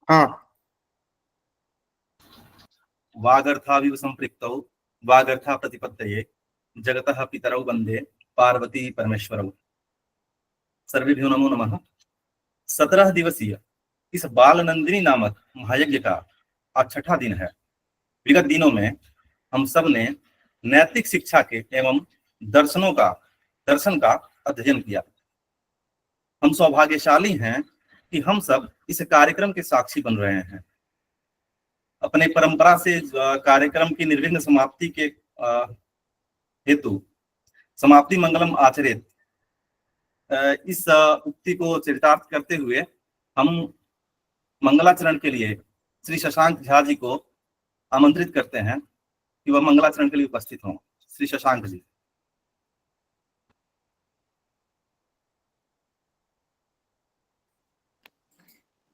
हाँ। वागर्थाविव संपृक्तौ वागर्था प्रतिपत्तये जगतः पितरौ वंदे पार्वती परमेश्वरौ। सर्वेभ्यो नमो नमः। 17 दिवसीय इस बाल नंदिनी नामक महायज्ञ का आज छठा दिन है। विगत दिनों में हम सब ने नैतिक शिक्षा के एवं दर्शन का अध्ययन किया। हम सौभाग्यशाली हैं कि हम सब इस कार्यक्रम के साक्षी बन रहे हैं। अपने परंपरा से कार्यक्रम की निर्विघ्न समाप्ति के हेतु समाप्ति मंगलम आचरित इस उक्ति को चरितार्थ करते हुए हम मंगलाचरण के लिए श्री शशांक झा जी को आमंत्रित करते हैं कि वह मंगलाचरण के लिए उपस्थित हों। श्री शशांक जी।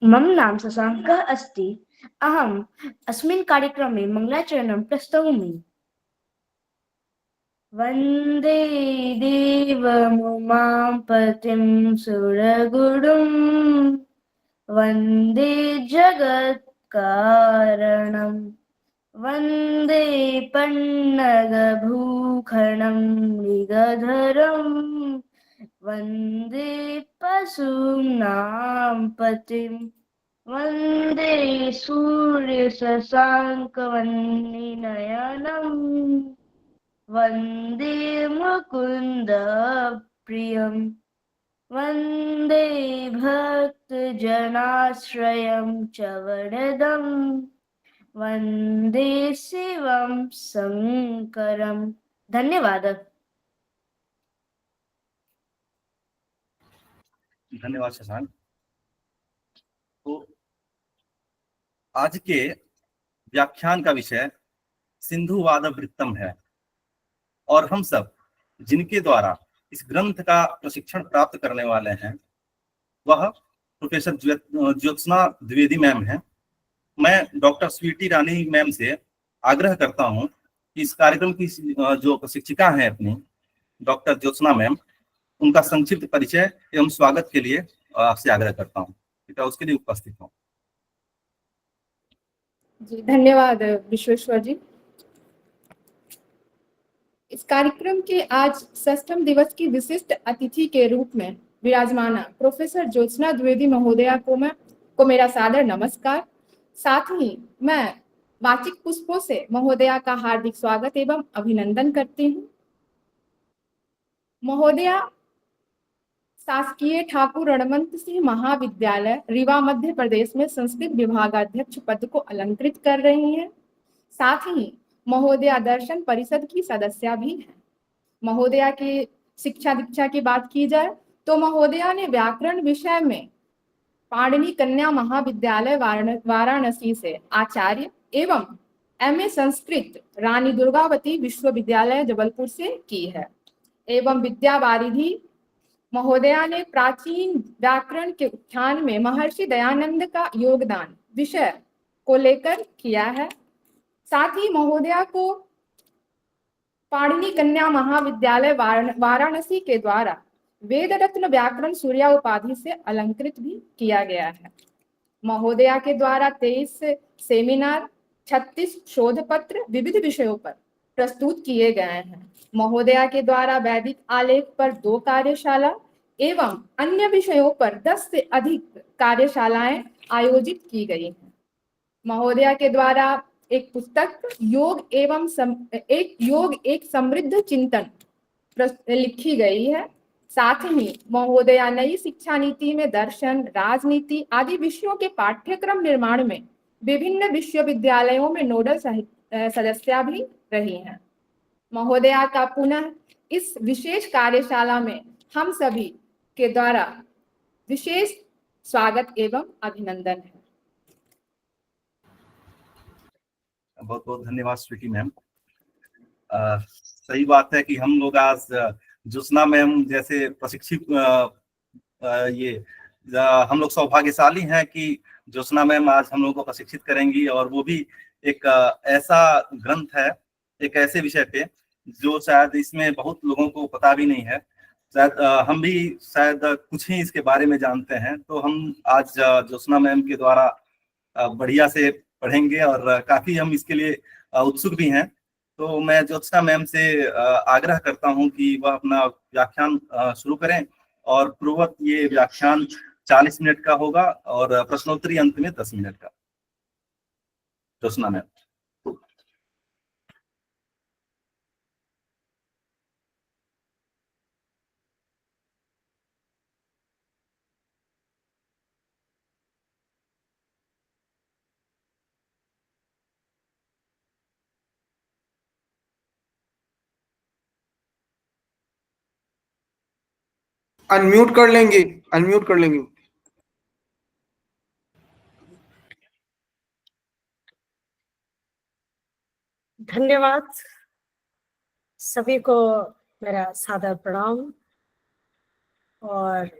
मम नाम शशाङ्कः अस्ति। अहम् अस्मिन् कार्यक्रमे मङ्गलाचरणं प्रस्तौमि। वन्दे देवमुमां पतिं सुरगुरुं वन्दे जगत्कारणं वन्दे पन्नगभूषणं मृगधरं वन्दे पशूनां पतिं वन्दे सूर्यशशाङ्कवह्निनयनं वन्दे मुकुन्दप्रियं वन्दे भक्तजनाश्रयं च वरदं वन्दे शिवं शङ्करं। धन्यवाद। धन्यवाद शशांक। तो आज के व्याख्यान का विषय सिंधुवाद वृत्तम है और हम सब जिनके द्वारा इस ग्रंथ का प्रशिक्षण प्राप्त करने वाले हैं वह प्रोफेसर ज्योत्सना द्विवेदी मैम है। मैं डॉक्टर स्वीटी रानी मैम से आग्रह करता हूं कि इस कार्यक्रम की जो प्रशिक्षिका हैं अपनी डॉक्टर ज्योत्सना मैम, उनका संक्षिप्त परिचय एवं स्वागत के लिए आपसे आग्रह करता हूं। कृपया उसके लिए उपस्थित हों। जी धन्यवाद विश्वेश्वर जी। इस कार्यक्रम के आज 6वें दिवस की विशिष्ट अतिथि के रूप में विराजमाना प्रोफेसर ज्योत्सना द्विवेदी महोदया को मेरा सादर नमस्कार। साथ ही मैं वाचिक पुष्पों से महोदया का हार्दिक स्वागत एवं अभिनंदन करती हूँ। महोदया शासकीय ठाकुर रणवंत सिंह महाविद्यालय रीवा मध्य प्रदेश में संस्कृत विभागाध्यक्ष पद को अलंकृत कर रही हैं। साथ ही महोदया दर्शन परिषद की सदस्य भी हैं। महोदया की शिक्षा दीक्षा की बात की जाए तो महोदया ने व्याकरण विषय में पाणिनि कन्या महाविद्यालय वाराणसी से आचार्य एवं MA संस्कृत रानी दुर्गावती विश्वविद्यालय जबलपुर से की है एवं विद्या वारिधि महोदया ने प्राचीन व्याकरण के उत्थान में महर्षि दयानंद का योगदान विषय को लेकर किया है। साथ ही महोदया को पाणिनि कन्या महाविद्यालय वाराणसी के द्वारा वेद रत्न व्याकरण सूर्या उपाधि से अलंकृत भी किया गया है। महोदया के द्वारा 23 सेमिनार 36 शोध पत्र विविध विषयों पर प्रस्तुत किए गए हैं। महोदया के द्वारा वैदिक आलेख पर 2 कार्यशाला एवं अन्य विषयों पर 10 से अधिक कार्यशालाएं आयोजित की गई हैं। महोदया के द्वारा एक पुस्तक योग एक समृद्ध चिंतन लिखी गई है। साथ ही महोदया नई शिक्षा नीति में दर्शन, राजनीति आदि विषयों के पाठ्यक्रम निर्माण में विभिन्न विश्वविद्यालयों में नोडल सदस्या भी रही हैं। महोदया का पुनः इस विशेष कार्यशाला में हम सभी के द्वारा विशेष स्वागत एवं अभिनंदन है। बहुत बहुत धन्यवाद स्वीटी मैम। सही बात है कि हम लोग आज ज्योत्सना मैम जैसे प्रशिक्षित हम लोग सौभाग्यशाली हैं कि ज्योत्सना मैम आज हम लोग को प्रशिक्षित करेंगी और वो भी एक ऐसा ग्रंथ है, एक ऐसे विषय पे जो शायद इसमें बहुत लोगों को पता भी नहीं है। शायद हम भी शायद कुछ ही इसके बारे में जानते हैं। तो हम आज ज्योत्सना मैम के द्वारा बढ़िया से पढ़ेंगे और काफी हम इसके लिए उत्सुक भी हैं। तो मैं ज्योत्सना मैम से आग्रह करता हूं कि वह अपना व्याख्यान शुरू करें और पूर्वक ये व्याख्यान 40 मिनट का होगा और प्रश्नोत्तरी अंत में 10 मिनट का। ज्योत्सना मैम। अनम्यूट कर लेंगे, अनम्यूट कर लेंगे। धन्यवाद सभी को, मेरा सादर प्रणाम। और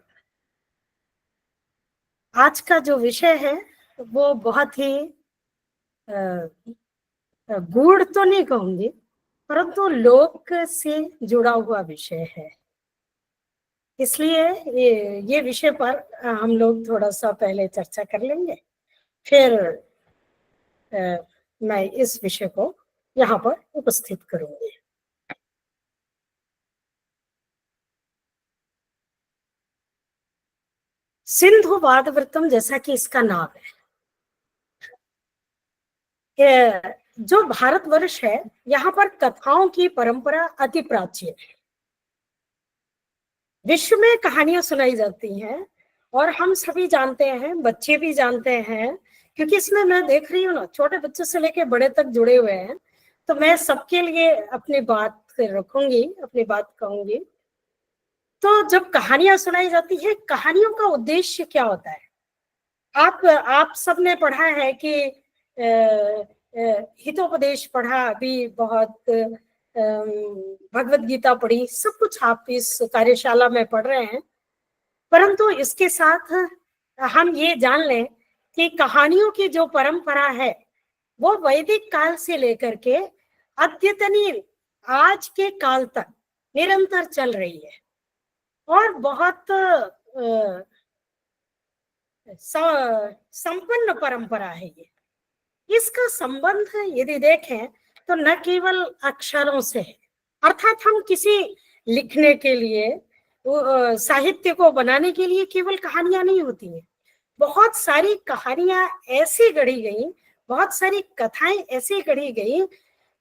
आज का जो विषय है वो बहुत ही गूढ़ तो नहीं कहूंगी, परंतु लोक से जुड़ा हुआ विषय है। इसलिए ये विषय पर हम लोग थोड़ा सा पहले चर्चा कर लेंगे, फिर मैं इस विषय को यहाँ पर उपस्थित करूंगी। सिंधु वादवृतम, जैसा कि इसका नाम है, जो भारतवर्ष है यहाँ पर कथाओं की परंपरा अति प्राचीन है। विश्व में कहानियां सुनाई जाती हैं और हम सभी जानते हैं, बच्चे भी जानते हैं, क्योंकि इसमें मैं देख रही हूँ ना, छोटे बच्चे से लेके बड़े तक जुड़े हुए हैं। तो मैं सबके लिए अपनी बात रखूंगी, अपनी बात कहूंगी। तो जब कहानियां सुनाई जाती है, कहानियों का उद्देश्य क्या होता है? आप सबने पढ़ा है कि हितोपदेश पढ़ा, अभी बहुत भगवत गीता पढ़ी, सब कुछ आप इस कार्यशाला में पढ़ रहे हैं। परंतु इसके साथ हम ये जान लें कि कहानियों की जो परंपरा है वो वैदिक काल से लेकर के अद्यतनीय आज के काल तक निरंतर चल रही है और बहुत संपन्न परंपरा है ये। इसका संबंध यदि देखें तो न केवल अक्षरों से है, अर्थात हम किसी लिखने के लिए, साहित्य को बनाने के लिए केवल कहानियां नहीं होती हैं। बहुत सारी कहानियां ऐसी गढ़ी गई, बहुत सारी कथाएं ऐसी गढ़ी गई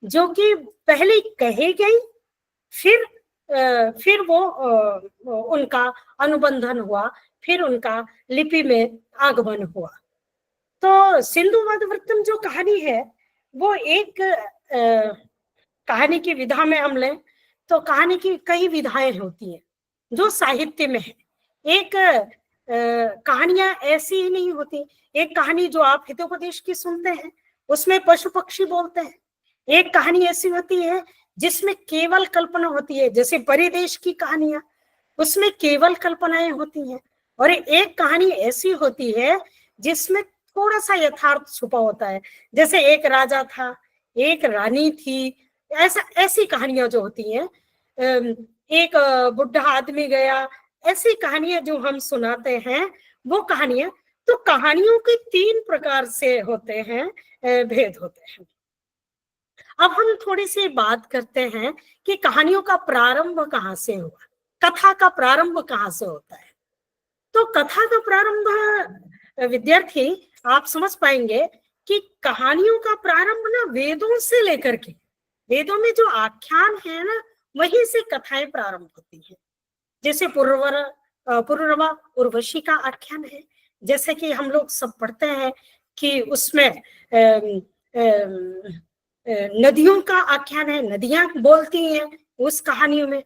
जो कि पहले कही गई, फिर वो उनका अनुबंधन हुआ, फिर उनका लिपि में आगमन हुआ। तो सिंधु वादवृतम जो कहानी है वो एक कहानी की विधा में हम लें तो कहानी की कई विधाएं होती हैं जो साहित्य में है। एक कहानियां ऐसी ही नहीं होती। एक कहानी जो आप हितोपदेश की सुनते हैं उसमें पशु पक्षी बोलते हैं। एक कहानी ऐसी होती है जिसमें केवल कल्पना होती है, जैसे परिदेश की कहानियां, उसमें केवल कल्पनाएं होती हैं। और एक कहानी ऐसी होती है जिसमें थोड़ा सा यथार्थ छुपा होता है, जैसे एक राजा था, एक रानी थी, ऐसी कहानियां जो होती हैं, एक बुढ़ा आदमी गया, ऐसी कहानियां जो हम सुनाते हैं वो कहानियां। तो कहानियों के 3 प्रकार से होते हैं, भेद होते हैं। अब हम थोड़ी सी बात करते हैं कि कहानियों का प्रारंभ कहाँ से हुआ, कथा का प्रारंभ कहाँ से होता है। तो कथा का प्रारंभ, विद्यार्थी आप समझ पाएंगे कि कहानियों का प्रारंभ ना वेदों से लेकर के, वेदों में जो आख्यान है ना, वहीं से कथाएं प्रारंभ होती हैं। जैसे पुरुरवा उर्वशी का आख्यान है, जैसे कि हम लोग सब पढ़ते हैं कि उसमें नदियों का आख्यान है, नदियां बोलती हैं उस कहानियों में।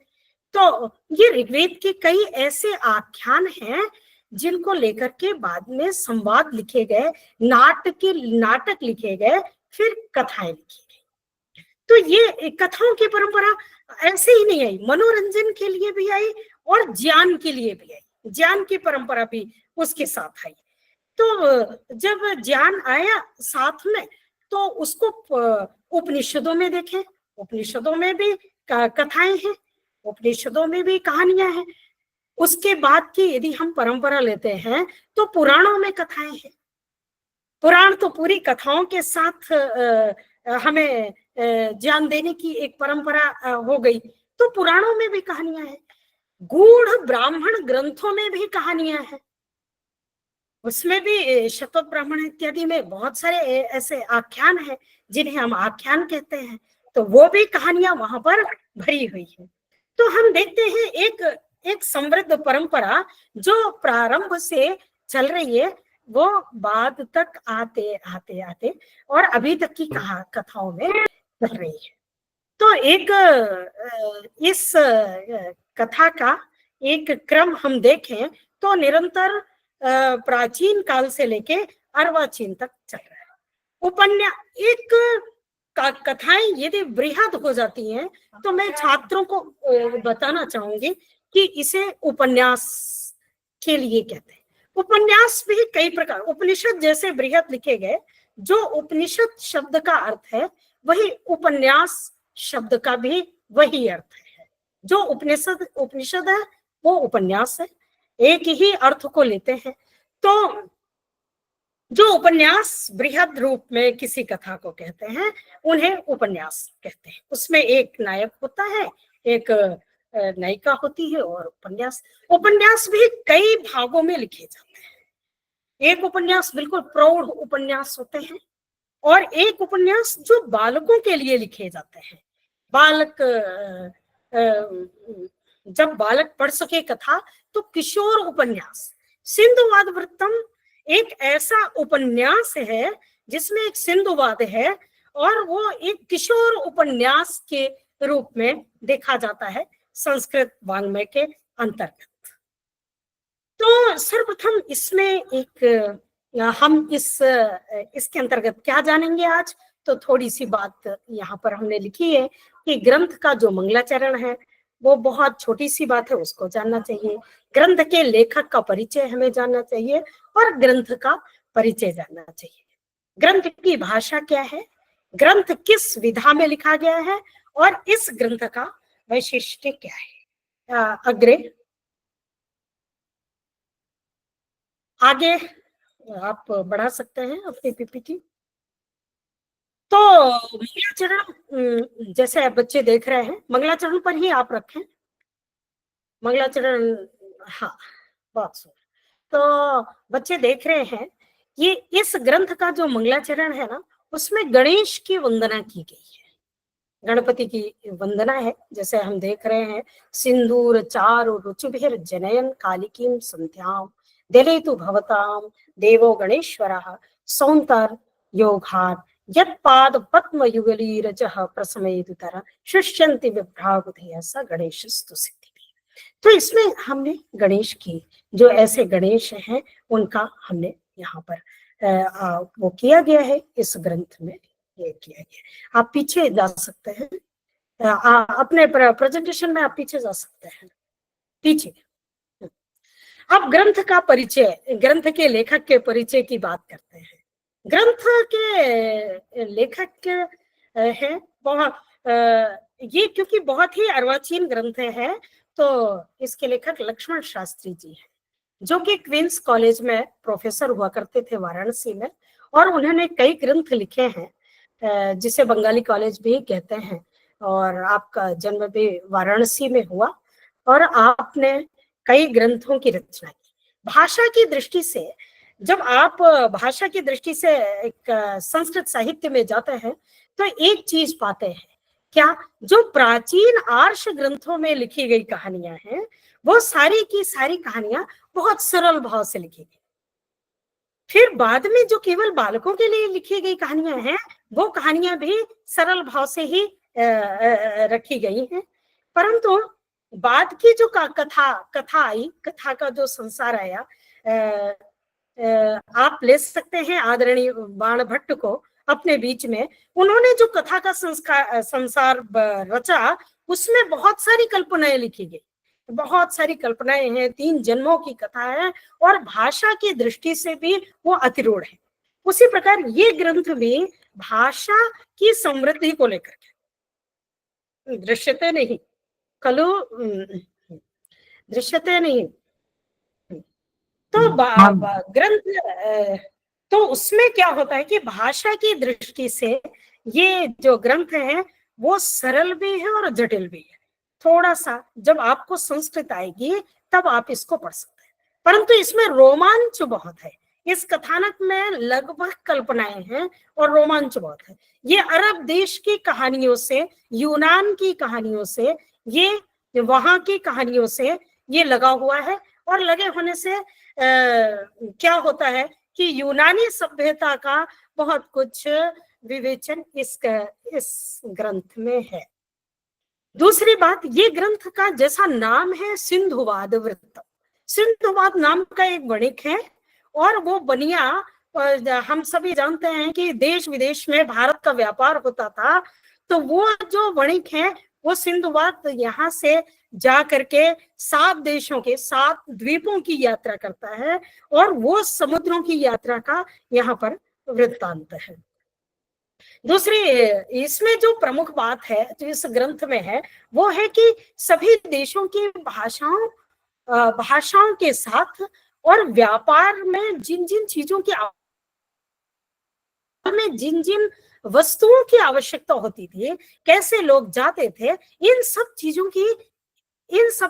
तो ये ऋग्वेद के कई ऐसे आख्यान हैं जिनको लेकर के बाद में संवाद लिखे गए, नाटक लिखे गए, फिर कथाएं लिखी गई। तो ये कथाओं की परंपरा ऐसे ही नहीं आई, मनोरंजन के लिए भी आई और ज्ञान के लिए भी आई। ज्ञान की परंपरा भी उसके साथ आई। तो जब ज्ञान आया साथ में, तो उसको उपनिषदों में देखें, उपनिषदों में भी कथाएं हैं, उपनिषदों में भी कहानियां हैं। उसके बाद की यदि हम परंपरा लेते हैं तो पुराणों में कथाएं हैं। पुराण तो पूरी कथाओं के साथ हमें ज्ञान देने की एक परंपरा हो गई, तो पुराणों में भी कहानियां हैं, गूढ़ ब्राह्मण ग्रंथों में भी कहानियां हैं, उसमें भी शतपथ ब्राह्मण इत्यादि में बहुत सारे ऐसे आख्यान हैं जिन्हें हम आख्यान कहते हैं, तो वो भी कहानियां वहां पर भरी हुई है। तो हम देखते हैं एक समृद्ध परंपरा जो प्रारंभ से चल रही है, वो बाद तक आते आते आते और अभी तक की कथाओं में चल रही है। तो एक इस कथा का एक क्रम हम देखें तो निरंतर प्राचीन काल से लेके अर्वाचीन तक चल रहा है। उपन्यास एक कथाएं यदि बृहद हो जाती हैं तो मैं छात्रों को बताना चाहूंगी कि इसे उपन्यास के लिए कहते हैं। उपन्यास भी कई प्रकार, उपनिषद जैसे बृहद लिखे गए, जो उपनिषद शब्द का अर्थ है वही उपन्यास शब्द का भी वही अर्थ है। जो उपनिषद है वो उपन्यास है, एक ही अर्थ को लेते हैं। तो जो उपन्यास बृहद रूप में किसी कथा को कहते हैं उन्हें उपन्यास कहते हैं। उसमें एक नायक होता है, एक नायिका होती है, और उपन्यास भी कई भागों में लिखे जाते हैं। एक उपन्यास बिल्कुल प्रौढ़ उपन्यास होते हैं, और एक उपन्यास जो बालकों के लिए लिखे जाते हैं। बालक जब बालक पढ़ सके कथा तो किशोर उपन्यास। सिंधुवाद वृत्तम एक ऐसा उपन्यास है जिसमें एक सिंधुवाद है, और वो एक किशोर उपन्यास के रूप में देखा जाता है संस्कृत वाङ्मय के अंतर्गत। तो सर्वप्रथम इसमें एक हम इसके अंतर्गत क्या जानेंगे आज, तो थोड़ी सी बात यहाँ पर हमने लिखी है कि ग्रंथ का जो मंगलाचरण है वो बहुत छोटी सी बात है, उसको जानना चाहिए। ग्रंथ के लेखक का परिचय हमें जानना चाहिए, और ग्रंथ का परिचय जानना चाहिए। ग्रंथ की भाषा क्या है, ग्रंथ किस विधा में लिखा गया है, और इस ग्रंथ का वैशिष्ट्य क्या है। अग्रे आगे आप बढ़ा सकते हैं अपनी पीपीटी। तो मंगलाचरण जैसे बच्चे देख रहे हैं, मंगलाचरण पर ही आप रखें। मंगलाचरण, हाँ बहुत सुंदर। तो बच्चे देख रहे हैं, ये इस ग्रंथ का जो मंगलाचरण है ना, उसमें गणेश की वंदना की गई है, गणपति की वंदना है। जैसे हम देख रहे हैं, सिंदूर चारु रुचिभिर जनयन कालिकीं संध्याम देलेतु भवताम देवो गणेश्वरः सौंतर योगार यत्पाद पद्म युगली रजः प्रसमेदुतर शुष्यन्ति विभ्रागुधेय स गणेशस्तु सिद्धि। तो इसमें हमने गणेश की जो ऐसे गणेश हैं उनका हमने यहाँ पर वो किया गया है, इस ग्रंथ में ये किया गया। आप पीछे जा सकते हैं, अपने प्रेजेंटेशन में आप पीछे जा सकते हैं, पीछे। अब ग्रंथ का परिचय, ग्रंथ के लेखक के परिचय की बात करते हैं। ग्रंथ के लेखक हैं बहुत, ये क्योंकि बहुत ही अर्वाचीन ग्रंथ है, तो इसके लेखक लक्ष्मण शास्त्री जी हैं, जो कि क्वींस कॉलेज में प्रोफेसर हुआ करते थे वाराणसी में, और उन्होंने कई ग्रंथ लिखे हैं जिसे बंगाली कॉलेज भी कहते हैं। और आपका जन्म भी वाराणसी में हुआ, और आपने कई ग्रंथों की रचना की। भाषा की दृष्टि से, जब आप भाषा की दृष्टि से एक संस्कृत साहित्य में जाते हैं तो एक चीज पाते हैं, क्या, जो प्राचीन आर्ष ग्रंथों में लिखी गई कहानियां हैं वो सारी की सारी कहानियां बहुत सरल भाव से लिखी गई। फिर बाद में जो केवल बालकों के लिए लिखी गई कहानियां हैं वो कहानियां भी सरल भाव से ही रखी गई हैं, परंतु बाद की जो कथा आई, कथा का जो संसार आया, आप ले सकते हैं आदरणीय बाण भट्ट को अपने बीच में। उन्होंने जो कथा का संसार रचा, उसमें बहुत सारी कल्पनाएं लिखी गई, बहुत सारी कल्पनाएं हैं, 3 जन्मों की कथा है, और भाषा की दृष्टि से भी वो अतिरूढ़ है। उसी प्रकार ये ग्रंथ भी भाषा की समृद्धि को लेकर के, दृश्यते नहीं खलु दृश्यते नहीं, तो ग्रंथ तो उसमें क्या होता है कि भाषा की दृष्टि से ये जो ग्रंथ है वो सरल भी है और जटिल भी है। थोड़ा सा जब आपको संस्कृत आएगी तब आप इसको पढ़ सकते हैं, परंतु इसमें रोमांच बहुत है। इस कथानक में लगभग कल्पनाएं हैं और रोमांच बहुत है। ये अरब देश की कहानियों से, यूनान की कहानियों से, ये वहां की कहानियों से ये लगा हुआ है। और लगे होने से क्या होता है कि यूनानी सभ्यता का बहुत कुछ विवेचन इस ग्रंथ में है। दूसरी बात, ये ग्रंथ का जैसा नाम है सिंधुवाद वृत्तम, सिंधुवाद नाम का एक वणिक है और वो बनिया, हम सभी जानते हैं कि देश विदेश में भारत का व्यापार होता था, तो वो जो वणिक है वो सिंधुवाद यहाँ से जा करके 7 देशों के 7 द्वीपों की यात्रा करता है और वो समुद्रों की यात्रा का यहाँ पर वृत्तांत है। दूसरी इसमें जो प्रमुख बात है जो इस ग्रंथ में है वो है कि सभी देशों की भाषाओं के साथ और व्यापार में जिन जिन चीजों की में जिन जिन वस्तुओं की आवश्यकता होती थी, कैसे लोग जाते थे, इन सब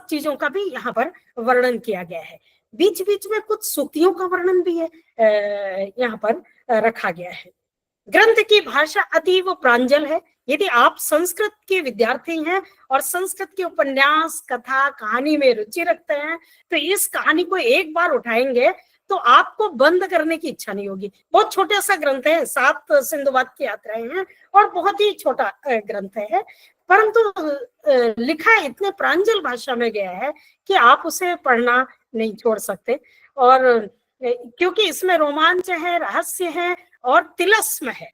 चीजों का भी यहाँ पर वर्णन किया गया है। बीच बीच में कुछ सूक्तियों का वर्णन भी है यहाँ पर रखा गया है। ग्रंथ की भाषा अतीव प्रांजल है। यदि आप संस्कृत के विद्यार्थी हैं और संस्कृत के उपन्यास, कथा, कहानी में रुचि रखते हैं तो इस कहानी को एक बार उठाएंगे तो आपको बंद करने की इच्छा नहीं होगी। बहुत छोटा सा ग्रंथ है, 7 सिंधुवाद की यात्राएं हैं और बहुत ही छोटा ग्रंथ है, परंतु लिखा इतने प्रांजल भाषा में गया है कि आप उसे पढ़ना नहीं छोड़ सकते। और क्योंकि इसमें रोमांच है, रहस्य है और तिलस्म है,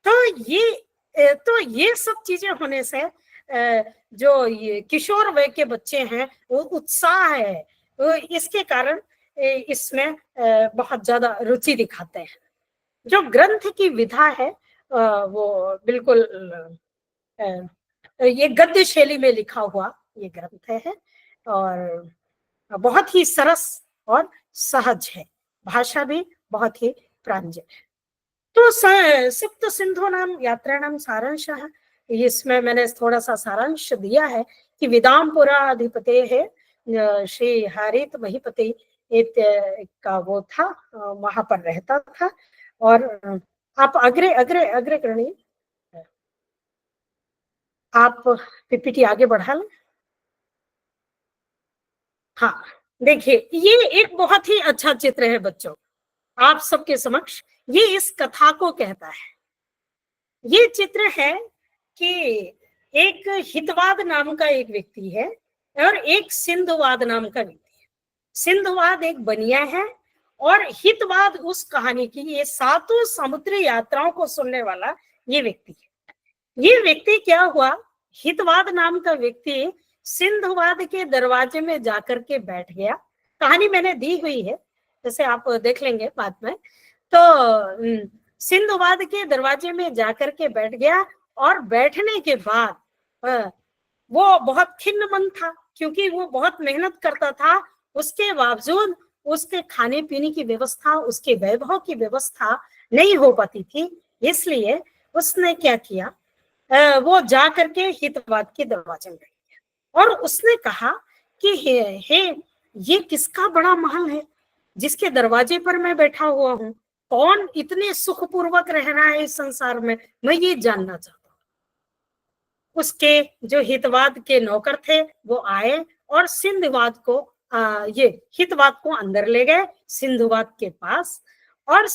तो ये सब चीजें होने से जो ये किशोर वय के बच्चे हैं वो उत्साह है, तो इसके कारण इसमें बहुत ज्यादा रुचि दिखाते हैं। जो ग्रंथ की विधा है वो बिल्कुल ये गद्य शैली में लिखा हुआ ये ग्रंथ है और बहुत ही सरस और सहज है, भाषा भी बहुत ही प्रांजल है। तो सप्त सिंधु नाम यात्रा नाम सारांश है, इसमें मैंने थोड़ा सा सारांश दिया है कि विदामपुरा अधिपते है श्री हरित महिपति का वो था, वहां पर रहता था। और आप अग्रे करिए, आप पीपीटी आगे बढ़ा लें। हाँ देखिए, ये एक बहुत ही अच्छा चित्र है बच्चों आप सबके समक्ष। ये इस कथा को कहता है। ये चित्र है कि एक हितवाद नाम का एक व्यक्ति है और एक सिंधुवाद नाम का व्यक्ति है। सिंधुवाद एक बनिया है और हितवाद उस कहानी की, ये 7 समुद्री यात्राओं को सुनने वाला ये व्यक्ति है। ये व्यक्ति क्या हुआ, हितवाद नाम का व्यक्ति सिंधुवाद के दरवाजे में जाकर के बैठ गया। कहानी मैंने दी हुई है, जैसे आप देख लेंगे बाद में। तो सिंधुवाद के दरवाजे में जाकर के बैठ गया और बैठने के बाद वो बहुत खिन्न मन था क्योंकि वो बहुत मेहनत करता था, उसके बावजूद उसके खाने पीने की व्यवस्था, उसके वैभव की व्यवस्था नहीं हो पाती थी। इसलिए उसने क्या किया, वो जा करके हितवाद के दरवाजे में गया और उसने कहा कि हे ये किसका बड़ा महल है जिसके दरवाजे पर मैं बैठा हुआ हूँ, कौन इतने सुखपूर्वक रह रहा है इस संसार में, मैं ये जानना चाहता हूँ। उसके जो हितवाद के नौकर थे वो आए और सिंधुवाद को ये हितवाद को अंदर ले गए सिंधुवाद के पास। और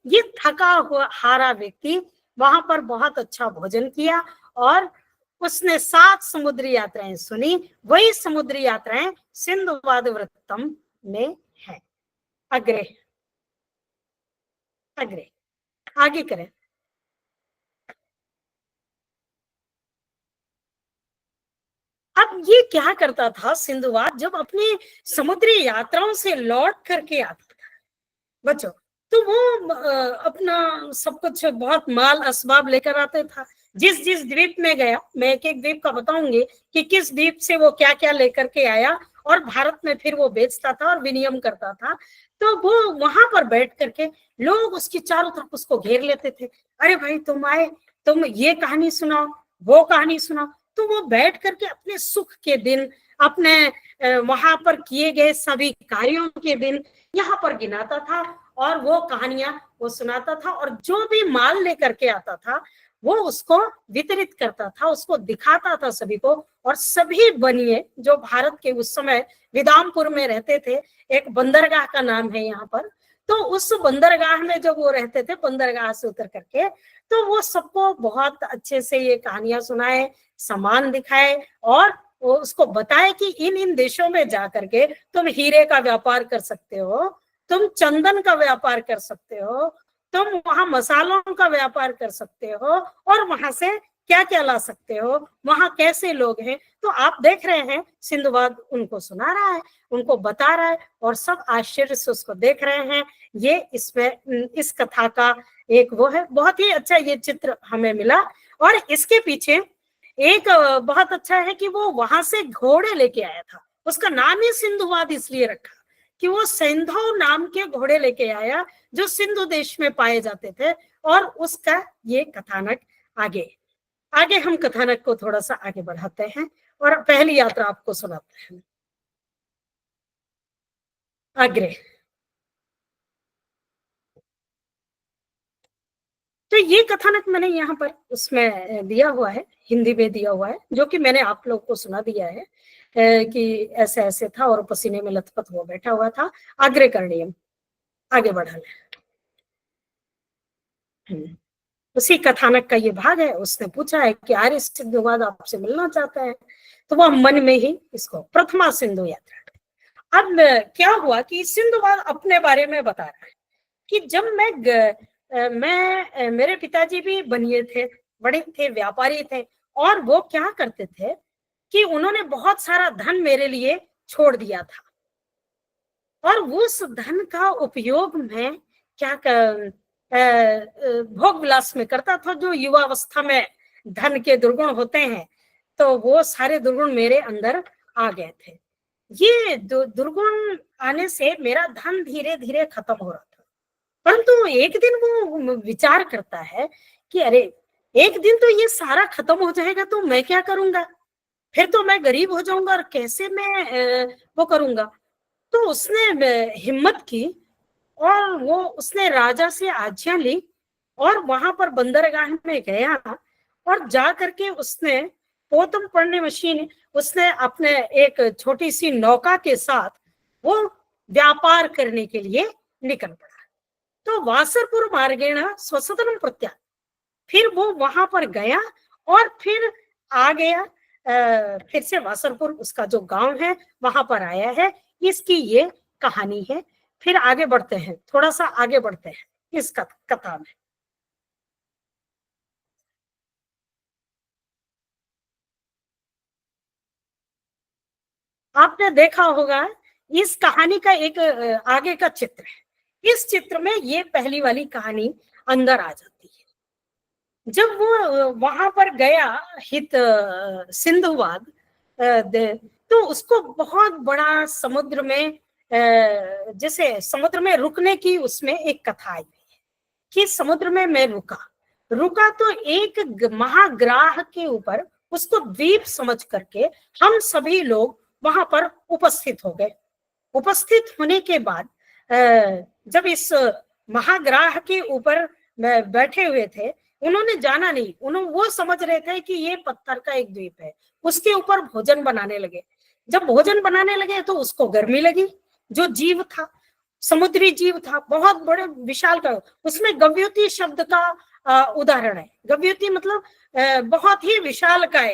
ये थका हुआ हारा व्यक्ति वहां पर बहुत अच्छा भोजन किया और उसने 7 समुद्री यात्राएं सुनी। वही समुद्री यात्राएं सिंधुवाद वृत्तम में है। अग्रे आगे करें। अब ये क्या करता था सिंधुवाद, जब अपनी समुद्री यात्राओं से लौट करके आता था बच्चों, तो वो अपना सब कुछ बहुत माल असबाब लेकर आते था। जिस द्वीप में गया, मैं एक द्वीप का बताऊंगी कि किस द्वीप से वो क्या क्या लेकर के आया और भारत में फिर वो बेचता था और विनिमय करता था। तो वो वहां पर बैठ करके लोग उसकी चारों तरफ उसको घेर लेते थे, अरे भाई तुम आए, तुम ये कहानी सुनाओ, वो कहानी सुनाओ। तो वो बैठ करके अपने सुख के दिन, अपने वहां पर किए गए सभी कार्यों के दिन यहाँ पर गिनाता था और वो कहानियां वो सुनाता था, और जो भी माल लेकर के आता था वो उसको वितरित करता था, उसको दिखाता था सभी को। और सभी बनिए जो भारत के उस समय विदामपुर में रहते थे, एक बंदरगाह का नाम है यहाँ पर, तो उस बंदरगाह में जब वो रहते थे, बंदरगाह से उतर करके, तो वो सबको बहुत अच्छे से ये कहानियां सुनाए, सामान दिखाए और वो उसको बताए कि इन इन देशों में जा करके तुम हीरे का व्यापार कर सकते हो, तुम चंदन का व्यापार कर सकते हो, तुम वहां मसालों का व्यापार कर सकते हो, और वहां से क्या क्या ला सकते हो, वहां कैसे लोग हैं। तो आप देख रहे हैं सिंधुवाद उनको सुना रहा है, उनको बता रहा है, और सब आश्चर्य से उसको देख रहे हैं। ये इसमें इस कथा का एक वो है, बहुत ही अच्छा ये चित्र हमें मिला। और इसके पीछे एक बहुत अच्छा है कि वो वहां से घोड़े लेके आया था, उसका नाम ही सिंधुवाद इसलिए रखा कि वो सिंधु नाम के घोड़े लेके आया जो सिंधु देश में पाए जाते थे। और उसका ये कथानक आगे आगे हम कथानक को थोड़ा सा आगे बढ़ाते हैं और पहली यात्रा आपको सुनाते हैं। आग्रे। तो ये कथानक मैंने यहाँ पर उसमें दिया हुआ है, हिंदी में दिया हुआ है, जो कि मैंने आप लोग को सुना दिया है कि ऐसे ऐसे था और पसीने में लथपथ हुआ बैठा हुआ था। आग्रे करणीयम, आगे बढ़ा ले। उसी कथानक का ये भाग है। उसने पूछा है कि आर्य सिंधुवाद आपसे मिलना चाहता है, तो वह मन में ही इसको प्रथमा सिंधु यात्रा। अब क्या हुआ कि सिंधुवाद अपने बारे में बता रहा है कि जब मेरे पिताजी भी बनिए थे, बड़े थे, व्यापारी थे, और वो क्या करते थे कि उन्होंने बहुत सारा धन मेरे लिए छोड़ दिया था, और उस धन का उपयोग मैं क्या भोग विलास में करता था। जो युवावस्था में धन के दुर्गुण होते हैं, तो वो सारे दुर्गुण मेरे अंदर आ गए थे। ये दुर्गुण आने से मेरा धन धीरे धीरे खत्म हो रहा था। परंतु एक दिन वो विचार करता है कि अरे एक दिन तो ये सारा खत्म हो जाएगा, तो मैं क्या करूंगा, फिर तो मैं गरीब हो जाऊंगा, और कैसे मैं वो करूंगा। तो उसने हिम्मत की और वो उसने राजा से आज्ञा ली और वहां पर बंदरगाह में गया, और जा करके उसने पोतम पढ़ने मशीन, उसने अपने एक छोटी सी नौका के साथ वो व्यापार करने के लिए निकल पड़ा। तो वासरपुर मार्गेण स्वसदनम प्रत्या, फिर वो वहां पर गया और फिर आ गया, फिर से वासरपुर उसका जो गांव है वहां पर आया है। इसकी ये कहानी है। फिर आगे बढ़ते हैं, थोड़ा सा आगे बढ़ते हैं इस कथा में। आपने देखा होगा इस कहानी का एक आगे का चित्र है। इस चित्र में ये पहली वाली कहानी अंदर आ जाती है। जब वो वहां पर गया हित सिंधुवाद, तो उसको बहुत बड़ा समुद्र में, जैसे समुद्र में रुकने की उसमें एक कथा आई है कि समुद्र में मैं रुका तो एक महाग्राह के ऊपर उसको द्वीप समझ करके हम सभी लोग वहां पर उपस्थित हो गए। उपस्थित होने के बाद जब इस महाग्राह के ऊपर बैठे हुए थे, उन्होंने जाना नहीं, वो समझ रहे थे कि ये पत्थर का एक द्वीप है। उसके ऊपर भोजन बनाने लगे। जब भोजन बनाने लगे तो उसको गर्मी लगी। जो जीव था, समुद्री जीव था, बहुत बड़े विशाल का, उसमें गव्युति शब्द का उदाहरण है। गव्युति मतलब बहुत ही विशाल का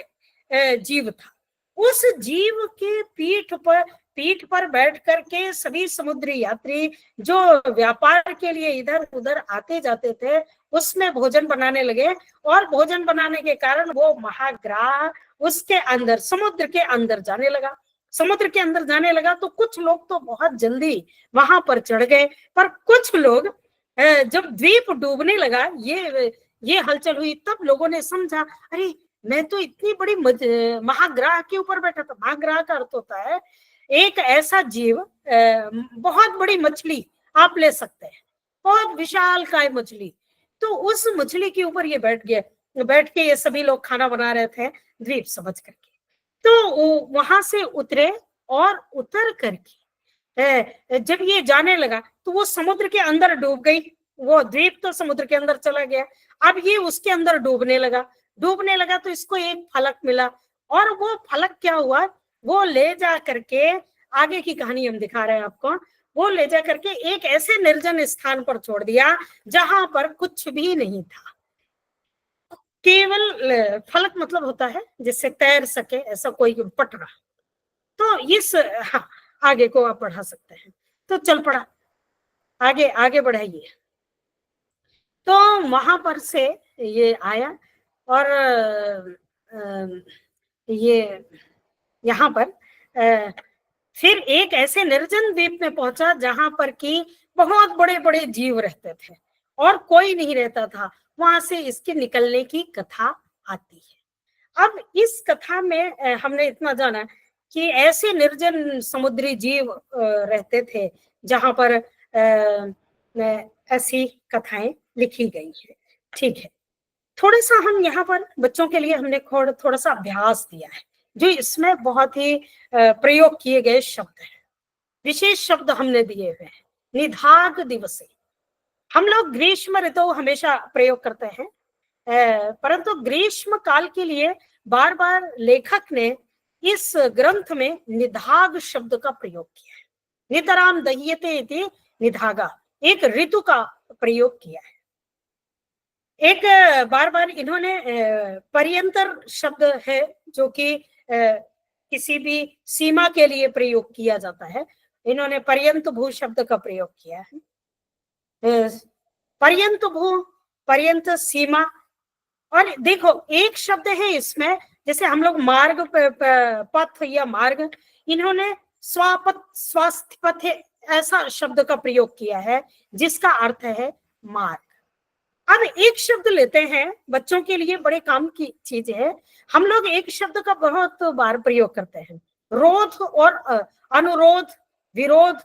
जीव था। उस जीव के पीठ पर बैठ करके सभी समुद्री यात्री जो व्यापार के लिए इधर उधर आते जाते थे, उसमें भोजन बनाने लगे। और भोजन बनाने के कारण वो महाग्राह उसके अंदर, समुद्र के अंदर जाने लगा। समुद्र के अंदर जाने लगा तो कुछ लोग तो बहुत जल्दी वहां पर चढ़ गए, पर कुछ लोग जब द्वीप डूबने लगा, ये हलचल हुई, तब लोगों ने समझा अरे मैं तो इतनी बड़ी महाग्राह के ऊपर बैठा था। महाग्राह का अर्थ होता है एक ऐसा जीव, बहुत बड़ी मछली आप ले सकते हैं, बहुत विशाल काय मछली, तो उस मछली के ऊपर ये बैठ गए, बैठ के ये सभी लोग खाना बना रहे थे द्वीप समझ करके। तो वहां से उतरे और उतर करके जब ये जाने लगा तो वो समुद्र के अंदर डूब गई, वो द्वीप तो समुद्र के अंदर चला गया, अब ये उसके अंदर डूबने लगा तो इसको एक फलक मिला, और वो फलक क्या हुआ, वो ले जा करके, आगे की कहानी हम दिखा रहे हैं आपको, वो ले जा करके एक ऐसे निर्जन स्थान पर छोड़ दिया जहां पर कुछ भी नहीं था, केवल फलक मतलब होता है जिससे तैर सके ऐसा कोई पटरा। तो इस, हाँ, आगे को आप बढ़ा सकते हैं, तो चल पड़ा, आगे बढ़ाइए। तो वहां पर से ये आया और ये यहाँ पर फिर एक ऐसे निर्जन द्वीप में पहुंचा जहां पर कि बहुत बड़े बड़े जीव रहते थे और कोई नहीं रहता था, वहां से इसके निकलने की कथा आती है। अब इस कथा में हमने इतना जाना कि ऐसे निर्जन समुद्री जीव रहते थे जहां पर ऐसी कथाएं लिखी गई है। ठीक है, थोड़ा सा हम यहाँ पर बच्चों के लिए हमने थोड़ा सा अभ्यास दिया है, जो इसमें बहुत ही प्रयोग किए गए शब्द हैं, विशेष शब्द हमने दिए हुए हैं। निधाग दिवसे, हम लोग ग्रीष्म ऋतु हमेशा प्रयोग करते हैं, परंतु ग्रीष्म काल के लिए बार बार लेखक ने इस ग्रंथ में निधाग शब्द का प्रयोग किया है। नितराम दह्यते इति निधागा, एक ऋतु का प्रयोग किया है। एक बार बार इन्होंने पर्यंतर शब्द है जो कि किसी भी सीमा के लिए प्रयोग किया जाता है, इन्होंने पर्यंत भू शब्द का प्रयोग किया है। पर्यंत भू, पर्यंत सीमा, और देखो एक शब्द है इसमें, जैसे हम लोग मार्ग पथ या मार्ग, इन्होंने स्वापथ स्वास्थ्य पथ ऐसा शब्द का प्रयोग किया है जिसका अर्थ है मार्ग। अब एक शब्द लेते हैं, बच्चों के लिए बड़े काम की चीज है, हम लोग एक शब्द का बहुत बार प्रयोग करते हैं, रोध और अनुरोध, विरोध,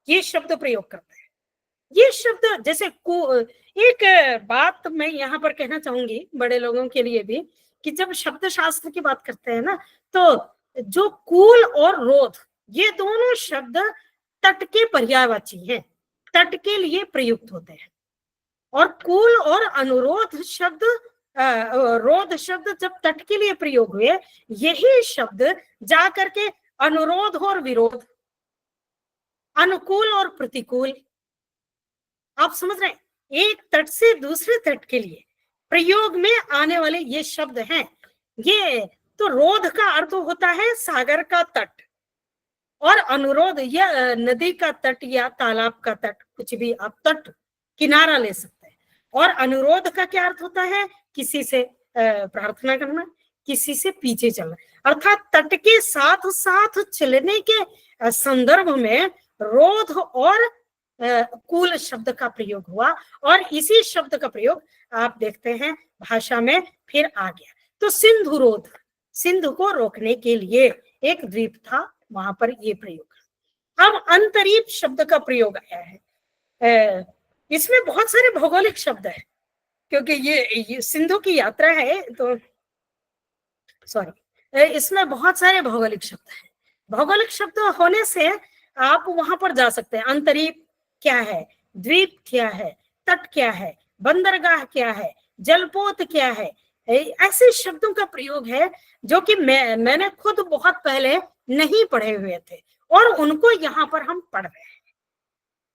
ये शब्द प्रयोग करते हैं। ये शब्द जैसे एक बात मैं यहाँ पर कहना चाहूंगी बड़े लोगों के लिए भी, कि जब शब्द शास्त्र की बात करते हैं ना, तो जो कूल और रोध, ये दोनों शब्द तट के पर्यायवाची हैं, तट के लिए प्रयुक्त होते हैं, और कूल और अनुरोध शब्द, रोध शब्द जब तट के लिए प्रयोग हुए, यही शब्द जाकर के अनुरोध और विरोध, अनुकूल और प्रतिकूल, आप समझ रहे हैं, एक तट से दूसरे तट के लिए प्रयोग में आने वाले ये शब्द हैं। ये तो रोध का अर्थ होता है सागर का तट, और अनुरोध या नदी का तट या तालाब का तट, कुछ भी आप तट किनारा ले सकते हैं। और अनुरोध का क्या अर्थ होता है, किसी से प्रार्थना करना, किसी से पीछे चलना, अर्थात तट के साथ साथ चलने के संदर्भ में रोध और कूल शब्द का प्रयोग हुआ, और इसी शब्द का प्रयोग आप देखते हैं भाषा में फिर आ गया। तो सिंधु रोध, सिंधु को रोकने के लिए एक द्वीप था, वहां पर ये प्रयोग। अब अंतरीप शब्द का प्रयोग आया है, इसमें बहुत सारे भौगोलिक शब्द है, क्योंकि ये सिंधु की यात्रा है, तो सॉरी, इसमें बहुत सारे भौगोलिक शब्द हैं। भौगोलिक शब्द होने से आप वहां पर जा सकते हैं। अंतरीप क्या है, द्वीप क्या है, तट क्या है, बंदरगाह क्या है, जलपोत क्या है, ऐसे शब्दों का प्रयोग है जो कि मैंने खुद बहुत पहले नहीं पढ़े हुए थे, और उनको यहाँ पर हम पढ़ रहे हैं।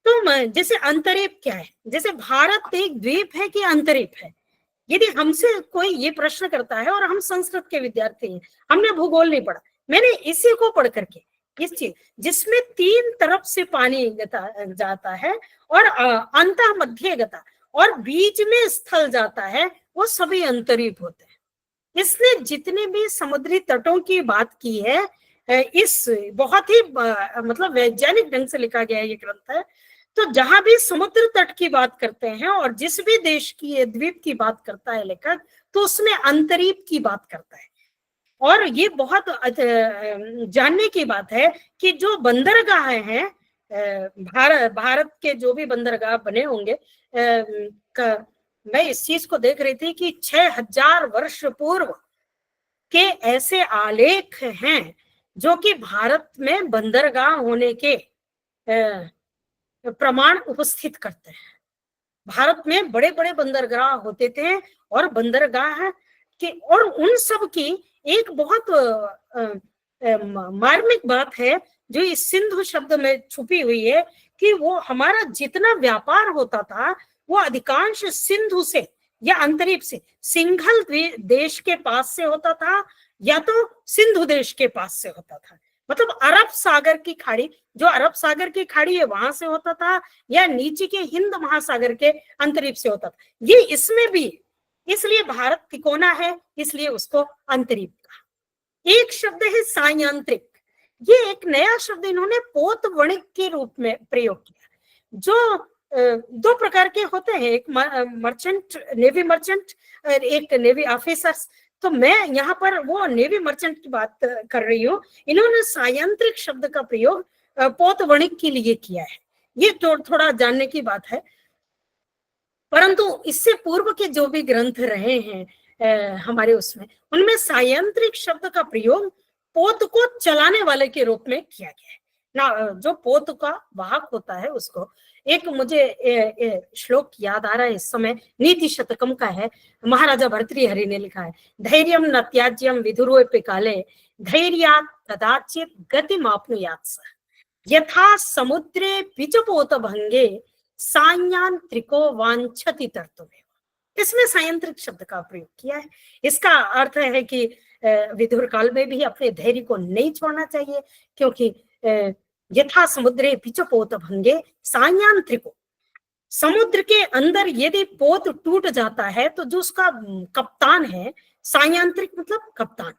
तो जैसे अंतरीप क्या है, जैसे भारत एक द्वीप है कि अंतरीप है, यदि हमसे कोई ये प्रश्न करता है, और हम संस्कृत के विद्यार्थी हैं, हमने भूगोल नहीं पढ़ा, मैंने इसी को पढ़ करके, इस चीज जिसमें तीन तरफ से पानी जाता है और अंत मध्य गता और बीच में स्थल जाता है, वो सभी अंतरीप होते हैं। इसने जितने भी समुद्री तटों की बात की है, इस बहुत ही मतलब वैज्ञानिक ढंग से लिखा गया ये ग्रंथ है। तो जहां भी समुद्र तट की बात करते हैं और जिस भी देश की द्वीप की बात करता है लेखक, तो उसमें अंतरीप की बात करता है। और ये बहुत जानने की बात है कि जो बंदरगाह हैं, भारत के जो भी बंदरगाह बने होंगे, मैं इस चीज को देख रही थी कि 6000 वर्ष पूर्व के ऐसे आलेख हैं जो कि भारत में बंदरगाह होने के प्रमाण उपस्थित करते हैं। भारत में बड़े बड़े बंदरगाह होते थे और बंदरगाह के, और उन सब की एक बहुत मार्मिक बात है जो इस सिंधु शब्द में छुपी हुई है कि वो हमारा जितना व्यापार होता था वो अधिकांश सिंधु से या अंतरीप से, सिंघल देश के पास से होता था या तो सिंधु देश के पास से होता था। मतलब अरब सागर की खाड़ी, जो अरब सागर की खाड़ी है वहां से होता था, या नीचे के हिंद महासागर के अंतरीप से होता था। ये इसमें भी, इसलिए भारत तिकोना है, इसलिए उसको अंतरीप कहा। एक शब्द है सायांत्रिक, ये एक नया शब्द इन्होंने पोत वणिक के रूप में प्रयोग किया, जो दो प्रकार के होते हैं, एक मर्चेंट, नेवी मर्चेंट और एक नेवी ऑफिसर्स। तो मैं यहाँ पर वो नेवी मर्चेंट की बात कर रही हूँ। इन्होंने सायांत्रिक शब्द का प्रयोग पोत वणिक के लिए किया है। ये थोड़ा जानने की बात है। परंतु इससे पूर्व के जो भी ग्रंथ रहे हैं हमारे उसमें, उनमें सायांत्रिक शब्द का प्रयोग पोत को चलाने वाले के रूप में किया गया है ना। जो पोत का वाहक होता है उसको, एक मुझे श्लोक याद आ रहा है इस समय, नीति शतकम का है, महाराजा भर्तृहरि ने लिखा है, धैर्यम न त्याज्यम विधुरोऽपि काले धैर्यात् कदाचित् गतिमाप्नुयात् सः यथा समुद्रे पिचपोत भंगे सायांत्रिको वांछति तर्तुमेव। इसमें सायंत्रिक शब्द का प्रयोग किया है। इसका अर्थ है कि विदुर काल में भी अपने धैर्य को नहीं छोड़ना चाहिए, क्योंकि यथा समुद्रे पिचपोत भंगे सायांत्रिको, समुद्र के अंदर यदि पोत टूट जाता है तो जो उसका कप्तान है, सायांत्रिक मतलब कप्तान,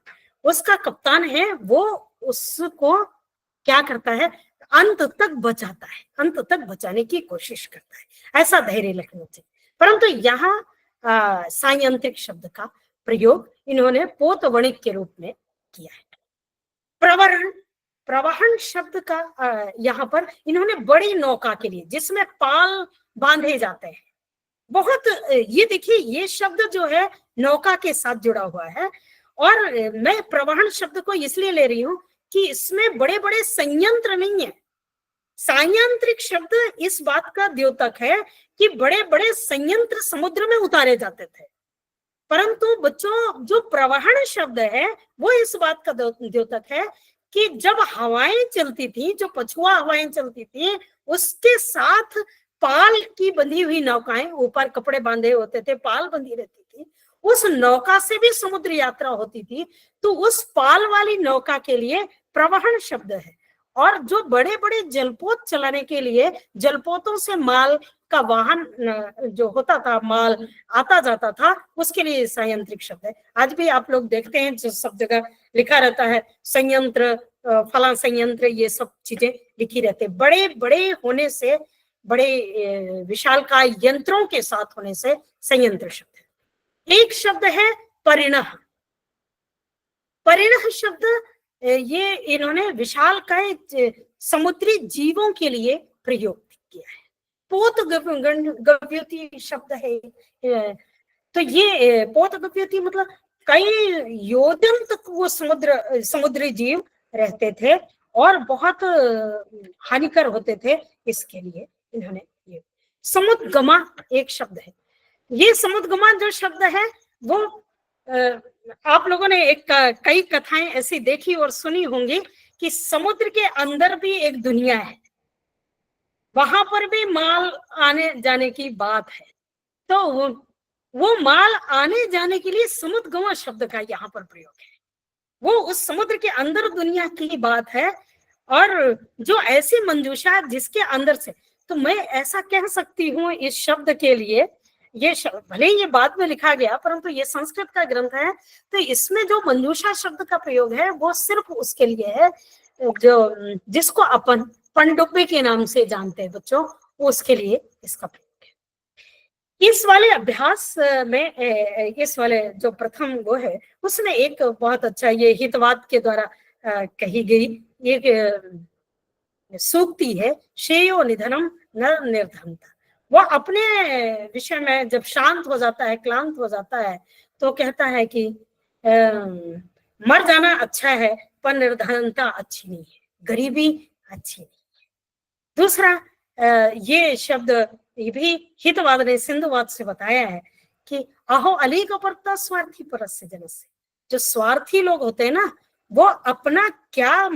उसका कप्तान है, वो उसको क्या करता है, अंत तक बचाता है, अंत तक बचाने की कोशिश करता है। ऐसा धैर्य रखना चाहिए। परंतु यहाँ सायांत्रिक शब्द का प्रयोग इन्होंने पोत वणिक के रूप में किया है। प्रवहन, प्रवहन शब्द का यहाँ पर इन्होंने बड़ी नौका के लिए, जिसमें पाल बांधे जाते हैं, बहुत, ये देखिए ये शब्द जो है नौका के साथ जुड़ा हुआ है। और मैं प्रवहन शब्द को इसलिए ले रही हूं कि इसमें बड़े बड़े संयंत्र नहीं है। सायांत्रिक शब्द इस बात का द्योतक है कि बड़े बड़े संयंत्र समुद्र में उतारे जाते थे, परंतु बच्चों जो प्रवहन शब्द है वो इस बात का द्योतक है कि जब हवाएं चलती थी, जो पछुआ हवाएं चलती थी, उसके साथ पाल की बंधी हुई नौकाएं, ऊपर कपड़े बांधे होते थे, पाल बंधी रहती थी, उस नौका से भी समुद्र यात्रा होती थी। तो उस पाल वाली नौका के लिए प्रवहन शब्द है। और जो बड़े बड़े जलपोत चलाने के लिए, जलपोतों से माल का वाहन जो होता था, माल आता जाता था, उसके लिए सायंत्रिक शब्द है। आज भी आप लोग देखते हैं जो सब जगह लिखा रहता है संयंत्र, फला संयंत्र, ये सब चीजें लिखी रहती है। बड़े बड़े होने से, बड़े विशालकाय यंत्रों के साथ होने से संयंत्र शब्द है। एक शब्द है परिणह। परिणह शब्द ये इन्होंने विशालकाय समुद्री जीवों के लिए प्रयोग किया है। पोत गव्यति शब्द है। तो ये पोत गव्यति मतलब कई योजन तक वो समुद्री जीव रहते थे और बहुत हानिकर होते थे, इसके लिए इन्होंने ये। समुद्गमा एक शब्द है। ये समुद्गमा जो शब्द है वो आप लोगों ने कई कथाएं ऐसी देखी और सुनी होंगी कि समुद्र के अंदर भी एक दुनिया है, वहां पर भी माल आने जाने की बात है। तो वो माल आने जाने के लिए समुद्गमा शब्द का यहाँ पर प्रयोग है। वो उस समुद्र के अंदर दुनिया की बात है। और जो ऐसी मंजूषा जिसके अंदर से, तो मैं ऐसा कह सकती हूँ इस शब्द के लिए, ये भले ही ये बाद में लिखा गया परंतु ये संस्कृत का ग्रंथ है, तो इसमें जो मंजूषा शब्द का प्रयोग है वो सिर्फ उसके लिए है जो जिसको अपन पनडुब्बी के नाम से जानते हैं बच्चों, उसके लिए इसका प्रयोग है। इस वाले अभ्यास में इस वाले जो प्रथम वो है, उसमें एक बहुत अच्छा ये हितवाद के द्वारा कही गई एक सूक्ति है, श्रेयो निधनम न निर्धनता। वो अपने विषय में जब शांत हो जाता है, क्लांत हो जाता है, तो कहता है कि मर जाना अच्छा है पर निर्धनता अच्छी नहीं है, गरीबी अच्छी नहीं है। दूसरा ये शब्द ये भी हितवाद ने सिंधुवाद से बताया है कि अहो अली कपरता स्वार्थी परस्य जनस्य। जो स्वार्थी लोग होते हैं ना, वो अपना क्या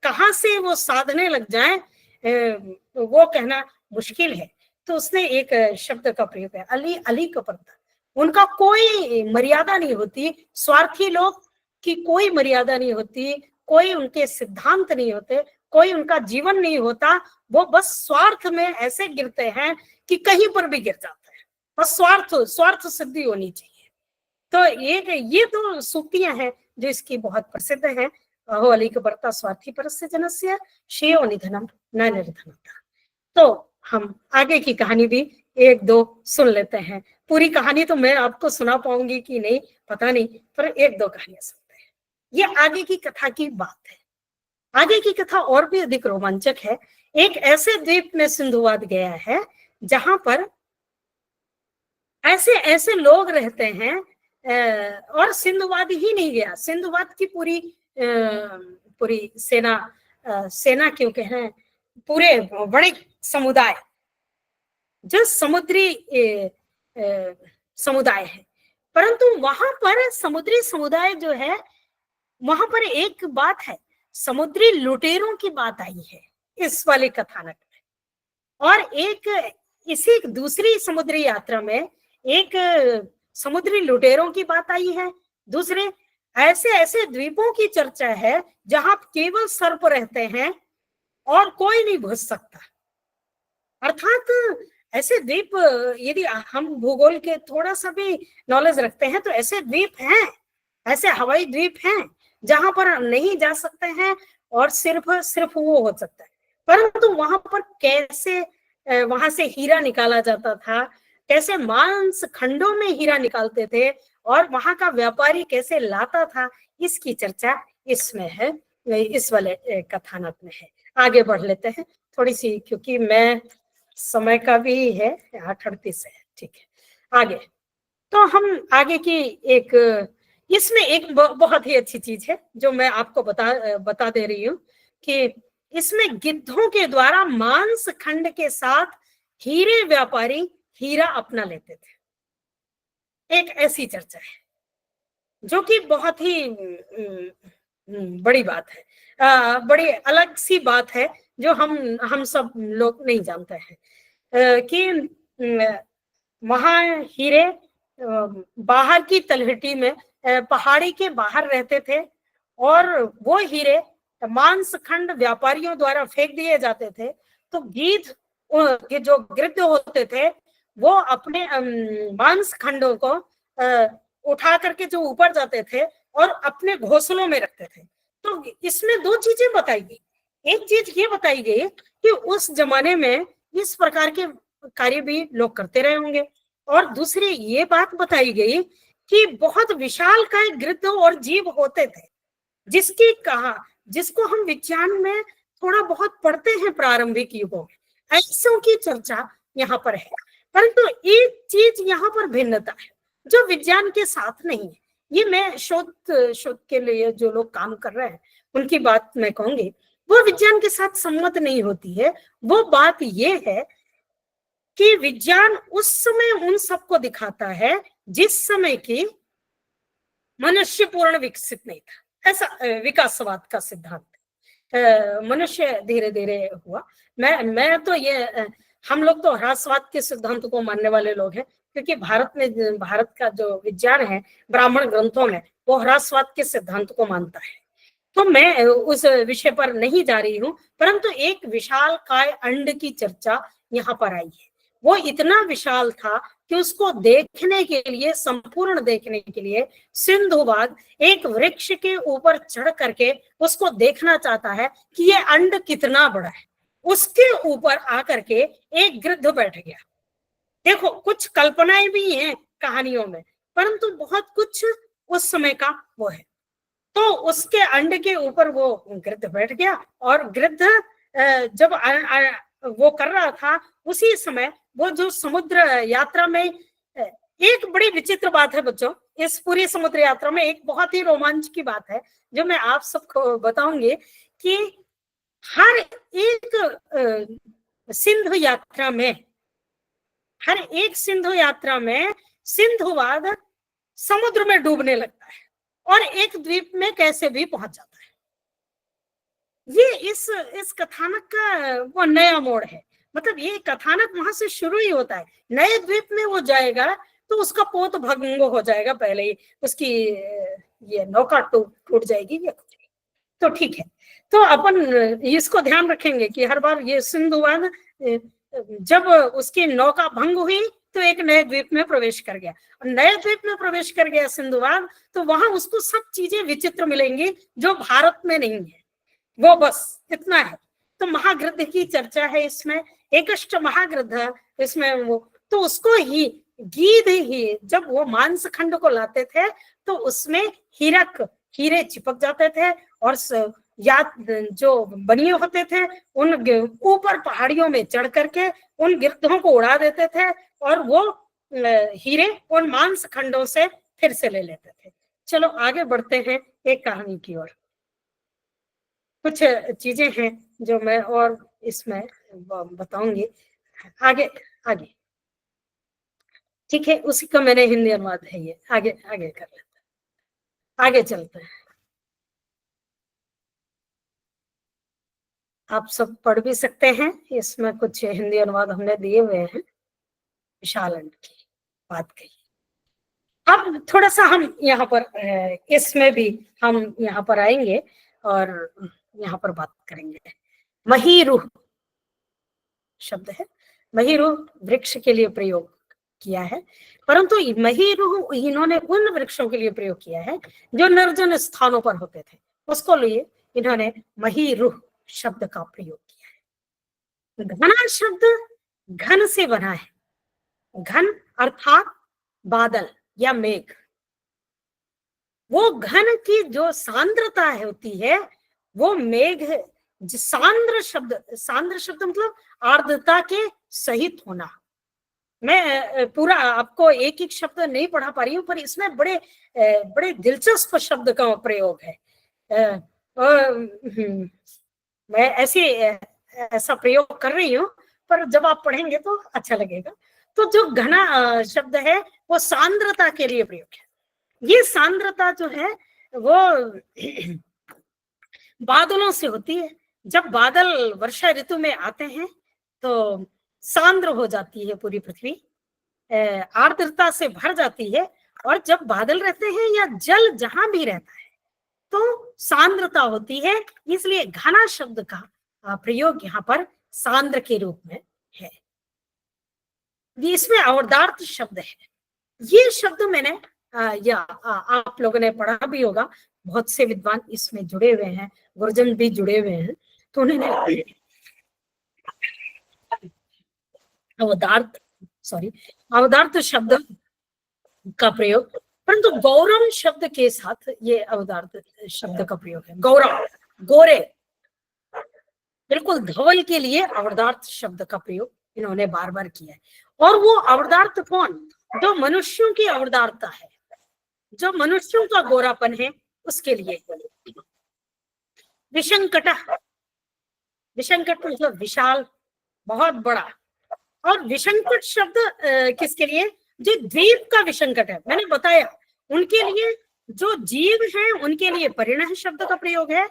कहाँ से वो साधने लग जाए वो कहना मुश्किल है। तो उसने एक शब्द का प्रयोग है, अली अली कपरता। उनका कोई मर्यादा नहीं होती, स्वार्थी लोग की कोई मर्यादा नहीं होती, कोई उनके सिद्धांत नहीं होते, कोई उनका जीवन नहीं होता। वो बस स्वार्थ में ऐसे गिरते हैं कि कहीं पर भी गिर जाता है, बस स्वार्थ सिद्धि होनी चाहिए। तो ये तो सूक्तियां हैं जो इसकी बहुत प्रसिद्ध है। अहो अली कपरता स्वार्थी परस्य जनस्य श्रेयो निधनम न निर्धनता। तो हम आगे की कहानी भी एक दो सुन लेते हैं। पूरी कहानी तो मैं आपको सुना पाऊंगी कि नहीं पता नहीं, पर एक दो कहानियां सुनते हैं। ये आगे की कथा की बात है। आगे की कथा और भी अधिक रोमांचक है। एक ऐसे द्वीप में सिंधुवाद गया है जहां पर ऐसे ऐसे लोग रहते हैं, और सिंधुवाद ही नहीं गया, सिंधुवाद की पूरी सेना क्यों कहें, पूरे बड़े समुदाय जो समुद्री समुदाय है, परंतु वहां पर समुद्री समुदाय जो है, वहां पर एक बात है, समुद्री लुटेरों की बात आई है इस वाले कथानक में। और एक इसी दूसरी समुद्री यात्रा में एक समुद्री लुटेरों की बात आई है। दूसरे ऐसे ऐसे द्वीपों की चर्चा है जहां केवल सर्प रहते हैं और कोई नहीं घुस सकता। अर्थात ऐसे द्वीप, यदि हम भूगोल के थोड़ा सा भी नॉलेज रखते हैं तो ऐसे द्वीप हैं, ऐसे हवाई द्वीप हैं जहां पर नहीं जा सकते हैं और सिर्फ वो हो सकता है। परंतु वहां पर कैसे वहां से हीरा निकाला जाता था, कैसे मांस खंडों में हीरा निकालते थे और वहां का व्यापारी कैसे लाता था, इसकी चर्चा इसमें है, इस वाले कथानक में है। आगे बढ़ लेते हैं थोड़ी सी, क्योंकि मैं समय का भी है 8:38 है, ठीक है। आगे तो हम आगे की इसमें एक बहुत ही अच्छी चीज है जो मैं आपको बता दे रही हूँ कि इसमें गिद्धों के द्वारा मांस खंड के साथ हीरे व्यापारी हीरा अपना लेते थे। एक ऐसी चर्चा है जो कि बहुत ही बड़ी बात है, बड़ी अलग सी बात है जो हम सब लोग नहीं जानते हैं कि वहां हीरे बाहर की तलहटी में पहाड़ी के बाहर रहते थे और वो हीरे मांस खंड व्यापारियों द्वारा फेंक दिए जाते थे। तो गीध जो गिद्ध होते थे वो अपने मांस खंडों को उठा करके जो ऊपर जाते थे और अपने घोंसलों में रखते थे। तो इसमें दो चीजें बताई गई। एक चीज ये बताई गई कि उस जमाने में इस प्रकार के कार्य भी लोग करते रहे होंगे, और दूसरी ये बात बताई गई कि बहुत विशालकाय गिद्ध और जीव होते थे जिसको हम विज्ञान में थोड़ा बहुत पढ़ते हैं प्रारंभिक युगों में, ऐसों की चर्चा यहाँ पर है। परंतु एक चीज यहाँ पर भिन्नता है जो विज्ञान के साथ नहीं है। ये मैं शोध के लिए जो लोग काम कर रहे हैं उनकी बात मैं कहूंगी, वो विज्ञान के साथ सम्मत नहीं होती है। वो बात ये है कि विज्ञान उस समय उन सबको दिखाता है जिस समय की मनुष्य पूर्ण विकसित नहीं था। ऐसा विकासवाद का सिद्धांत, मनुष्य धीरे धीरे हुआ। मैं तो ये हम लोग तो ह्रासवाद के सिद्धांत को मानने वाले लोग हैं, क्योंकि भारत का जो विज्ञान है ब्राह्मण ग्रंथों में वो ह्रासवाद के सिद्धांत को मानता है। तो मैं उस विषय पर नहीं जा रही हूँ, परंतु एक विशाल काय अंड की चर्चा यहाँ पर आई है। वो इतना विशाल था कि उसको देखने के लिए, संपूर्ण देखने के लिए सिंधुवाद एक वृक्ष के ऊपर चढ़ करके उसको देखना चाहता है कि ये अंड कितना बड़ा है। उसके ऊपर आकर के एक गिद्ध बैठ गया। देखो कुछ कल्पनाएं भी हैं कहानियों में, परंतु बहुत कुछ उस समय का वो है। तो उसके अंड के ऊपर वो गिद्ध बैठ गया, और गिद्ध जब वो कर रहा था उसी समय वो जो समुद्र यात्रा में, एक बड़ी विचित्र बात है बच्चों, इस पूरी समुद्र यात्रा में एक बहुत ही रोमांच की बात है जो मैं आप सबको बताऊंगी कि हर एक सिंधु यात्रा में, हर एक सिंधु यात्रा में सिंधुवाद समुद्र में डूबने लगता है और एक द्वीप में कैसे भी पहुंच जाता है। ये इस कथानक का वो नया मोड़ है। मतलब ये कथानक वहां से शुरू ही होता है, नए द्वीप में वो जाएगा तो उसका पोत भंग हो जाएगा, पहले ही उसकी ये नौका टूट जाएगी। तो ठीक है, तो अपन इसको ध्यान रखेंगे कि हर बार ये सिंधुवाद जब उसकी नौका भंग हुई तो एक नए द्वीप में प्रवेश कर गया, और नए द्वीप में प्रवेश कर गया सिंधुवाद, तो वहां उसको सब चीजें विचित्र मिलेंगी जो भारत में नहीं है। वो बस इतना है। तो महागृध की चर्चा है इसमें, एकष्ट महागृध इसमें वो, तो उसको ही गीध ही जब वो मांस खंड को लाते थे तो उसमें हीरे चिपक जाते थे, और या जो बनिए होते थे उन ऊपर पहाड़ियों में चढ़ करके उन गिद्धों को उड़ा देते थे, और वो हीरे उन मांस खंडों से फिर से ले लेते थे। चलो आगे बढ़ते हैं एक कहानी की ओर। कुछ चीजें हैं जो मैं और इसमें बताऊंगी आगे आगे। ठीक है, उसी का मैंने हिंदी अनुवाद है, ये आगे आगे कर लेते हैं, आगे चलते हैं। आप सब पढ़ भी सकते हैं, इसमें कुछ हिंदी अनुवाद हमने दिए हुए हैं, विशाल अंड की बात कही। अब थोड़ा सा हम यहाँ पर इसमें भी हम यहाँ पर आएंगे और यहाँ पर बात करेंगे। महीरुह शब्द है, महीरुह वृक्ष के लिए प्रयोग किया है, परंतु महीरुह इन्होंने उन वृक्षों के लिए प्रयोग किया है जो निर्जन स्थानों पर होते थे, उसको लिए इन्होंने महीरुह शब्द का प्रयोग किया है। घना शब्द घन से बना है, घन अर्थात बादल या मेघ। वो घन की जो सांद्रता होती है वो मेघ, सांद्र शब्द मतलब आर्द्रता के सहित होना। मैं पूरा आपको एक एक शब्द नहीं पढ़ा पा रही हूँ, पर इसमें बड़े दिलचस्प शब्द का प्रयोग है। मैं ऐसा प्रयोग कर रही हूँ, पर जब आप पढ़ेंगे तो अच्छा लगेगा। तो जो घना शब्द है वो सांद्रता के लिए प्रयोग है। ये सांद्रता जो है वो बादलों से होती है। जब बादल वर्षा ऋतु में आते हैं तो सांद्र हो जाती है पूरी पृथ्वी, आर्द्रता से भर जाती है, और जब बादल रहते हैं या जल जहां भी रहता है तो सांद्रता होती है। इसलिए घना शब्द का प्रयोग यहाँ पर सांद्र के रूप में है। इसमें अवदार्थ शब्द है। ये शब्द मैंने आप लोगों ने पढ़ा भी होगा, बहुत से विद्वान इसमें जुड़े हुए हैं, गुरुजन भी जुड़े हुए हैं, तो उन्होंने अवदार्थ शब्द का प्रयोग, परंतु गौरव शब्द के साथ ये अवदार्थ शब्द का प्रयोग है। गौरव गोरे, बिल्कुल धवल के लिए अवदार्थ शब्द का प्रयोग इन्होंने बार बार किया है। और वो अवदार्थ कौन? जो मनुष्यों की अवदार्था है, जो मनुष्यों का गोरापन है, उसके लिए। विसंकट, विसंकट मतलब विशाल, बहुत बड़ा। और विसंकट शब्द किसके लिए? जो द्वीप का विसंकट है, मैंने बताया उनके लिए, जो जीव हैं उनके लिए परिणह शब्द का प्रयोग है,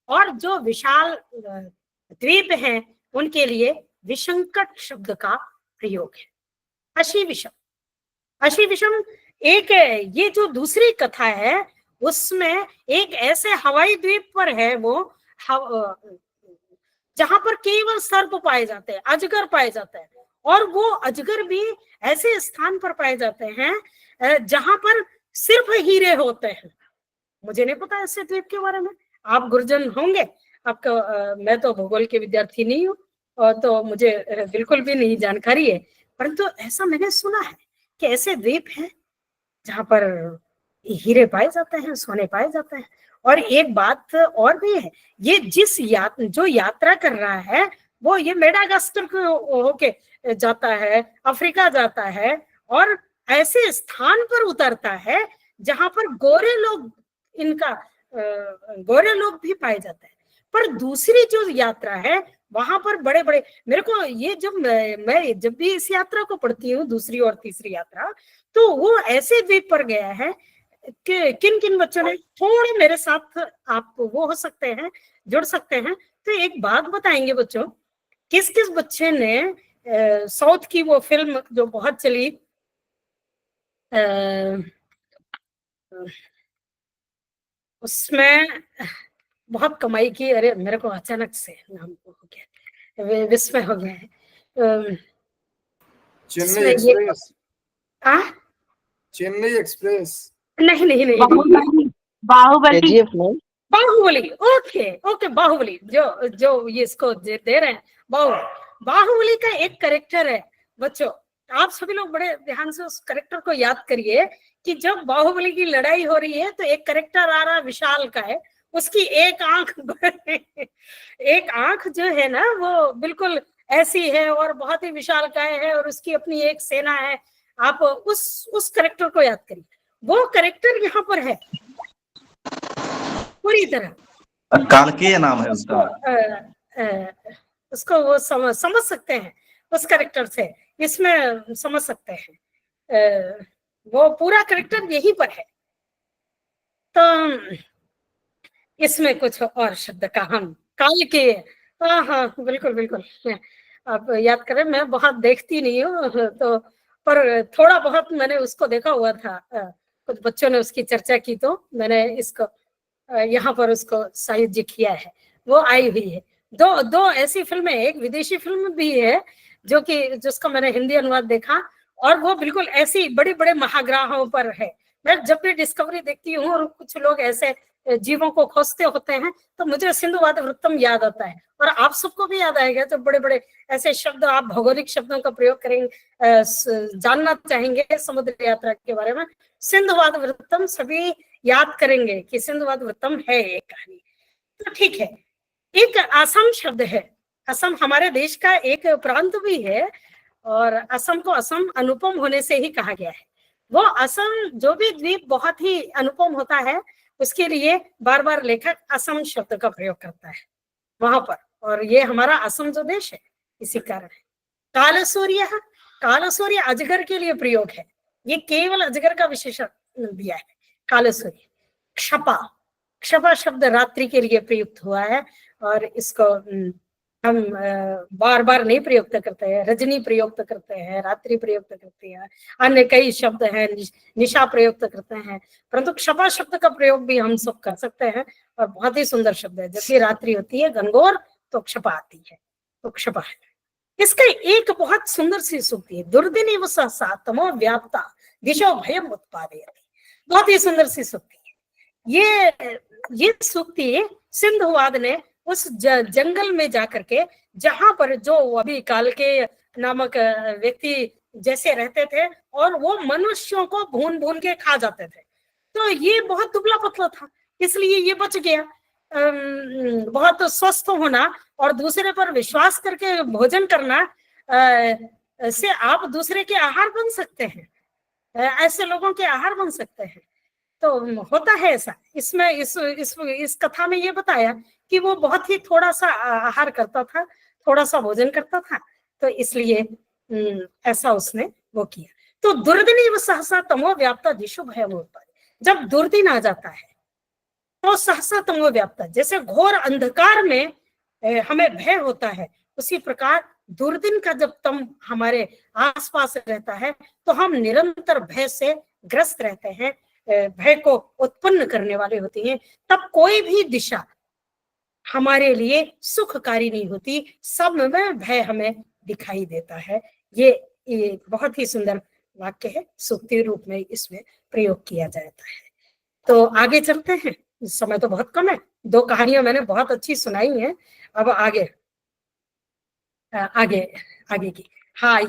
और जो विशाल द्वीप हैं उनके लिए विसंकट शब्द का प्रयोग है। अशी विषम, अशी विषम एक, ये जो दूसरी कथा है उसमें एक ऐसे हवाई द्वीप पर है वो जहां पर केवल सर्प पाए जाते हैं, अजगर पाए जाते हैं, और वो अजगर भी ऐसे स्थान पर पाए जाते हैं जहां पर सिर्फ हीरे होते हैं। मुझे नहीं पता ऐसे द्वीप के बारे में, आप गुरुजन होंगे, आपका मैं तो भूगोल के विद्यार्थी नहीं हूँ, और तो मुझे बिल्कुल भी नहीं जानकारी है। परंतु ऐसा मैंने सुना है कि ऐसे द्वीप हैं जहाँ पर हीरे पाए जाते हैं, सोने पाए जाते हैं। और एक बात और भी है, ये जो यात्रा कर रहा है वो ये मेडागास्कर को होके जाता है, अफ्रीका जाता है और ऐसे स्थान पर उतरता है जहां पर गोरे लोग भी पाए जाते हैं। पर दूसरी जो यात्रा है वहां पर बड़े बड़े, मेरे को ये मैं जब भी इस यात्रा को पढ़ती हूँ, दूसरी और तीसरी यात्रा, तो वो ऐसे द्वीप पर गया है कि किन किन बच्चों ने, थोड़े मेरे साथ आप वो हो सकते हैं, जुड़ सकते हैं, तो एक बात बताएंगे बच्चों, किस किस बच्चे ने साउथ की वो फिल्म जो बहुत चली, उसमें बहुत कमाई की, अरे मेरे को अचानक से नाम हो गया, विस्मय हो गया है, चेन्नई एक्सप्रेस। आ? चेन्नई एक्सप्रेस। नहीं, बाहुबली। बाहुबली। ओके ओके, बाहुबली जो ये इसको दे रहे हैं, बाहुबली का एक कैरेक्टर है बच्चों, आप सभी लोग बड़े ध्यान से उस कैरेक्टर को याद करिए कि जब बाहुबली की लड़ाई हो रही है तो एक कैरेक्टर आ रहा विशाल का है, उसकी एक आंख जो है ना वो बिल्कुल ऐसी है और बहुत ही विशालकाय है और उसकी अपनी एक सेना है। आप उस कैरेक्टर को याद करिए, वो कैरेक्टर यहाँ पर है पूरी तरह। कालकेय नाम है उसका। उसको वो समझ सकते हैं, उस कैरेक्टर से इसमें समझ सकते हैं, वो पूरा कैरेक्टर यहीं पर है। तो इसमें कुछ और शब्द का हम कालकेय, हाँ बिल्कुल बिल्कुल, आप याद करें, मैं बहुत देखती नहीं हूँ तो, पर थोड़ा बहुत मैंने उसको देखा हुआ था, कुछ बच्चों ने उसकी चर्चा की तो मैंने इसको यहाँ पर उसको सायुज्य किया है, वो आई हुई है। दो ऐसी फिल्में, एक विदेशी फिल्म भी है जो कि जिसका मैंने हिंदी अनुवाद देखा, और वो बिल्कुल ऐसी बड़े बड़े महाग्रहों पर है। मैं जब भी डिस्कवरी देखती हूँ और कुछ लोग ऐसे जीवों को खोजते होते हैं तो मुझे सिंधुवाद वृत्तम याद आता है, और आप सबको भी याद आएगा जब बड़े बड़े ऐसे शब्द, आप भौगोलिक शब्दों का प्रयोग करेंगे, जानना चाहेंगे समुद्र यात्रा के बारे में, सिंधुवाद वृत्तम सभी याद करेंगे कि सिंधुवाद वृत्तम है एक कहानी। तो ठीक है, एक असम शब्द है, असम हमारे देश का एक प्रांत भी है और असम को असम अनुपम होने से ही कहा गया है। वो असम जो भी द्वीप बहुत ही अनुपम होता है उसके लिए बार बार लेखक असम शब्द का प्रयोग करता है वहां पर, और ये हमारा असम जो देश है इसी कारण है। कालसूर्य अजगर के लिए प्रयोग है, ये केवल अजगर का विशेषण दिया है कालसूर्य। क्षपा शब्द रात्रि के लिए प्रयुक्त हुआ है और इसको हम बार बार नहीं प्रयुक्त करते हैं, रजनी प्रयुक्त करते हैं, रात्रि प्रयुक्त करते हैं, अन्य कई शब्द हैं, निशा प्रयुक्त करते हैं, परंतु क्षपा शब्द का प्रयोग भी हम सब कर सकते हैं और बहुत ही सुंदर शब्द है। जब भी रात्रि होती है घनघोर तो क्षपा आती है, तो क्षपा है। इसका एक बहुत सुंदर सी सूक्ति है, दुर्दिनी व सहसा तमो व्याप्ता दिशो भयम उत्पादयति, बहुत ही सुंदर सी सूक्ति है। ये सूक्ति सिंधुवाद ने उस जंगल में जाकर के, जहां पर जो अभी काल के नामक व्यक्ति जैसे रहते थे और वो मनुष्यों को भून भून के खा जाते थे, तो ये बहुत दुबला पतला था इसलिए ये बच गया। बहुत स्वस्थ होना और दूसरे पर विश्वास करके भोजन करना से आप दूसरे के आहार बन सकते हैं, ऐसे लोगों के आहार बन सकते हैं। तो होता है ऐसा, इसमें इस कथा में ये बताया कि वो बहुत ही थोड़ा सा आहार करता था, थोड़ा सा भोजन करता था, तो इसलिए ऐसा उसने वो किया। तो दुर्दिनी व सहसा तमो व्याप्ता दिशो भयम उत्पादयति, जब दुर्दिन आ जाता है तो सहसा तमो व्याप्ता, जैसे घोर अंधकार में हमें भय होता है, उसी प्रकार दुर्दिन का जब तम हमारे आसपास रहता है तो हम निरंतर भय से ग्रस्त रहते हैं, भय को उत्पन्न करने वाले होती हैं, तब कोई भी दिशा हमारे लिए सुखकारी नहीं होती, सब में भय हमें दिखाई देता है। ये बहुत ही सुंदर वाक्य है, सूक्ति रूप में इसमें प्रयोग किया जाता है। तो आगे चलते हैं, समय तो बहुत कम है, दो कहानियां मैंने बहुत अच्छी सुनाई हैं, अब आगे की, हाँ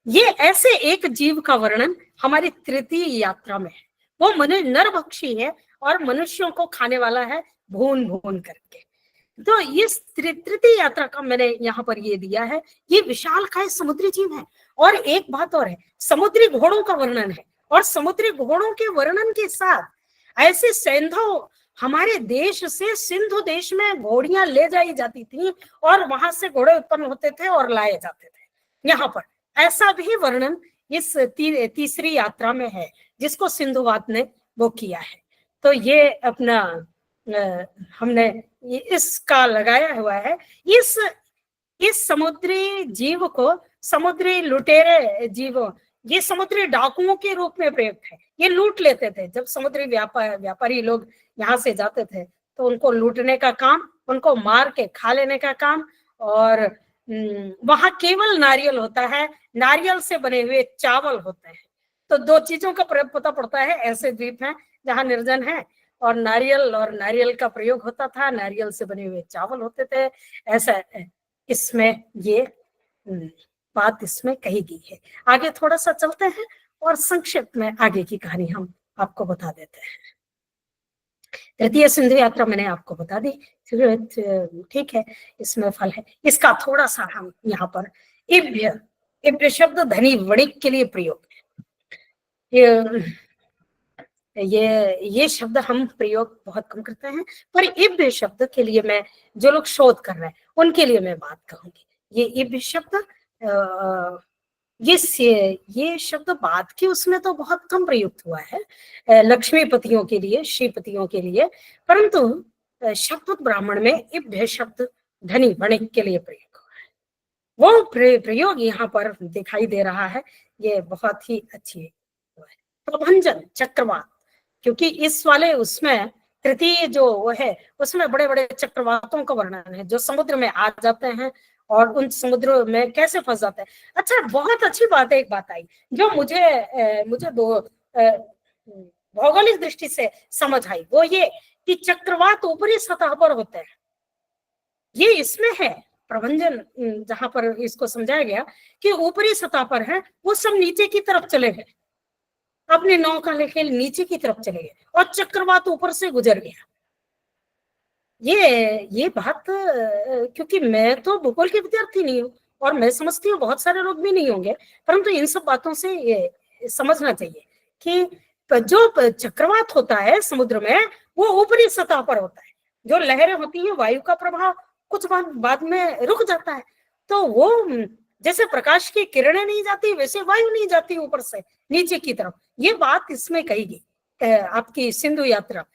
ये ऐसे एक जीव का वर्णन हमारी तृतीय यात्रा में है। वो नरभक्षी है और मनुष्यों को खाने वाला है भून भून करके। तो इस तृतीय यात्रा का मैंने यहाँ पर ये दिया है। ये विशालकाय समुद्री जीव है। और एक बात और है, समुद्री घोड़ों का वर्णन है, और समुद्री घोड़ों के वर्णन के साथ ऐसे सैंधव हमारे देश से सिंधु देश में घोड़ियां ले जाई जाती थी और वहां से घोड़े उत्पन्न होते थे और लाए जाते थे। यहाँ पर ऐसा भी वर्णन इस तीसरी यात्रा में है जिसको सिंधुवाद ने वो किया है। तो ये अपना हमने इसका लगाया हुआ है। इस समुद्री जीव को समुद्री लुटेरे जीव, ये समुद्री डाकुओं के रूप में प्रयुक्त है। ये लूट लेते थे। जब समुद्री व्यापारी लोग यहाँ से जाते थे तो उनको लूटने का काम, उनको मार के खा लेने का काम। और वहां केवल नारियल होता है, नारियल से बने हुए चावल होते हैं। तो दो चीजों का प्रयोग पता पड़ता है। ऐसे द्वीप हैं जहाँ निर्जन है और नारियल का प्रयोग होता था, नारियल से बने हुए चावल होते थे। ऐसा इसमें ये बात इसमें कही गई है। आगे थोड़ा सा चलते हैं और संक्षिप्त में आगे की कहानी हम आपको बता देते हैं। तृतीय सिंधु यात्रा मैंने आपको बता दी, ठीक है, इसमें फल है। इसका थोड़ा सा हम यहाँ पर इभ्य शब्द धनी वणिक के लिए प्रयोग है। ये शब्द हम प्रयोग बहुत कम करते हैं, पर इभ्य शब्द के लिए मैं, जो लोग शोध कर रहे हैं उनके लिए मैं बात कहूंगी। ये इभ्य शब्द ये शब्द बाद के उसमें तो बहुत कम प्रयुक्त हुआ है, लक्ष्मीपतियों के लिए, श्रीपतियों के लिए, परंतु शब्द ब्राह्मण में इभ्य शब्द धनी वणिक के लिए प्रयोग हुआ है। वो प्रयोग यहाँ पर दिखाई दे रहा है। ये बहुत ही अच्छी है। प्रभंजन चक्रवात, क्योंकि इस वाले उसमें तृतीय जो वो है उसमें बड़े बड़े चक्रवातों का वर्णन है जो समुद्र में आ जाते हैं और उन समुद्रों में कैसे फंस जाते हैं। अच्छा, बहुत अच्छी बात है, एक बात आई जो मुझे भौगोलिक दृष्टि से समझ आई, वो ये कि चक्रवात ऊपरी सतह पर होते हैं। ये इसमें है प्रभंजन, जहां पर इसको समझाया गया कि ऊपरी सतह पर है, वो सब नीचे की तरफ चले गए, अपने नौका लेके नीचे की तरफ चले गए और चक्रवात ऊपर से गुजर गया। ये बात, क्योंकि मैं तो भूगोल की विद्यार्थी नहीं हूँ और मैं समझती हूँ बहुत सारे लोग भी नहीं होंगे, परंतु इन सब बातों से ये समझना चाहिए कि जो चक्रवात होता है समुद्र में वो ऊपरी सतह पर होता है। जो लहरें होती हैं, वायु का प्रभाव कुछ बाद में रुक जाता है, तो वो जैसे प्रकाश की किरणें नहीं जाती वैसे वायु नहीं जाती ऊपर से नीचे की तरफ। ये बात इसमें कही गई आपकी सिंधु यात्रा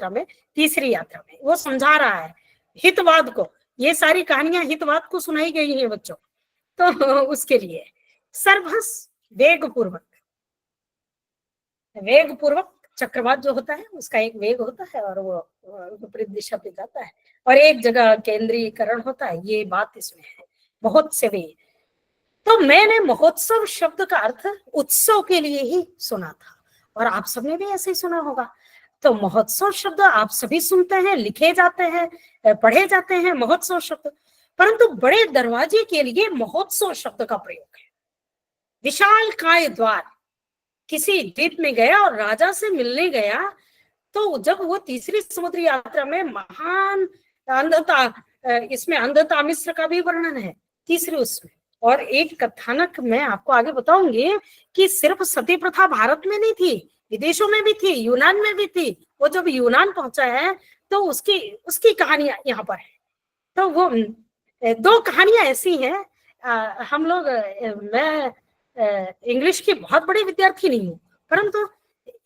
में, तीसरी यात्रा में। वो समझा रहा है हितवाद को। ये सारी कहानियां हितवाद को सुनाई गई हैं बच्चों, तो उसके लिए सर्वस वेग पूर्वक चक्रवात जो होता है उसका एक वेग होता है और वो विपरीत दिशा पे जाता है और एक जगह केंद्रीकरण होता है। ये बात इसमें है, बहुत से वे। तो मैंने महोत्सव शब्द का अर्थ उत्सव के लिए ही सुना था और आप सबने भी ऐसे ही सुना होगा। तो महोत्सव शब्द आप सभी सुनते हैं, लिखे जाते हैं, पढ़े जाते हैं महोत्सव शब्द, परंतु बड़े दरवाजे के लिए महोत्सव शब्द का प्रयोग है। विशाल काय द्वार, किसी द्वीप में गया और राजा से मिलने गया, तो जब वो तीसरी समुद्री यात्रा में महान अंधता, इसमें अंधता मिस्र का भी वर्णन है तीसरी उसमें। और एक कथानक मैं आपको आगे बताऊंगी कि सिर्फ सती प्रथा भारत में नहीं थी, विदेशों में भी थी, यूनान में भी थी। वो जब यूनान पहुंचा है तो उसकी कहानियां यहाँ पर है। तो वो दो कहानियां ऐसी हैं। हम लोग, मैं इंग्लिश की बहुत बड़ी विद्यार्थी नहीं हूँ, परंतु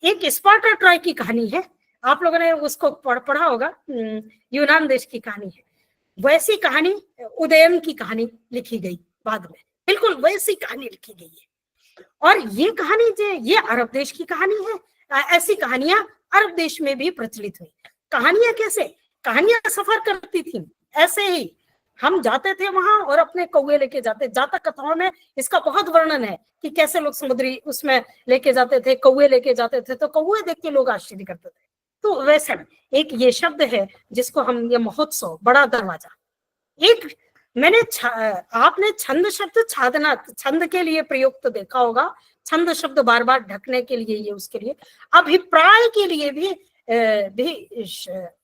एक स्पार्टा ट्रॉय की कहानी है, आप लोगों ने उसको पढ़ा होगा, यूनान देश की कहानी है। वैसी कहानी उदयन की कहानी लिखी गई बाद में, बिल्कुल वैसी कहानी लिखी गई है। और ये कहानी जो ये अरब देश की कहानी है। ऐसी कहानियां अरब देश में भी प्रचलित हुई। कहानियां कैसे? कहानियां सफर करती थी, ऐसे ही हम जाते थे वहां और अपने कौवे लेके जाते। जातक कथाओं में इसका बहुत वर्णन है कि कैसे लोग समुद्री उसमें लेके जाते थे, कौवे लेके जाते थे, तो कौवे देख के लोग आश्चर्य करते थे। तो वैसे एक ये शब्द है जिसको हम, ये महोत्सव, बड़ा दरवाजा। एक मैंने आपने छंद शब्द छादना छंद के लिए प्रयुक्त देखा होगा, छंद शब्द बार बार ढकने के लिए, ये उसके लिए। अभिप्राय के लिए भी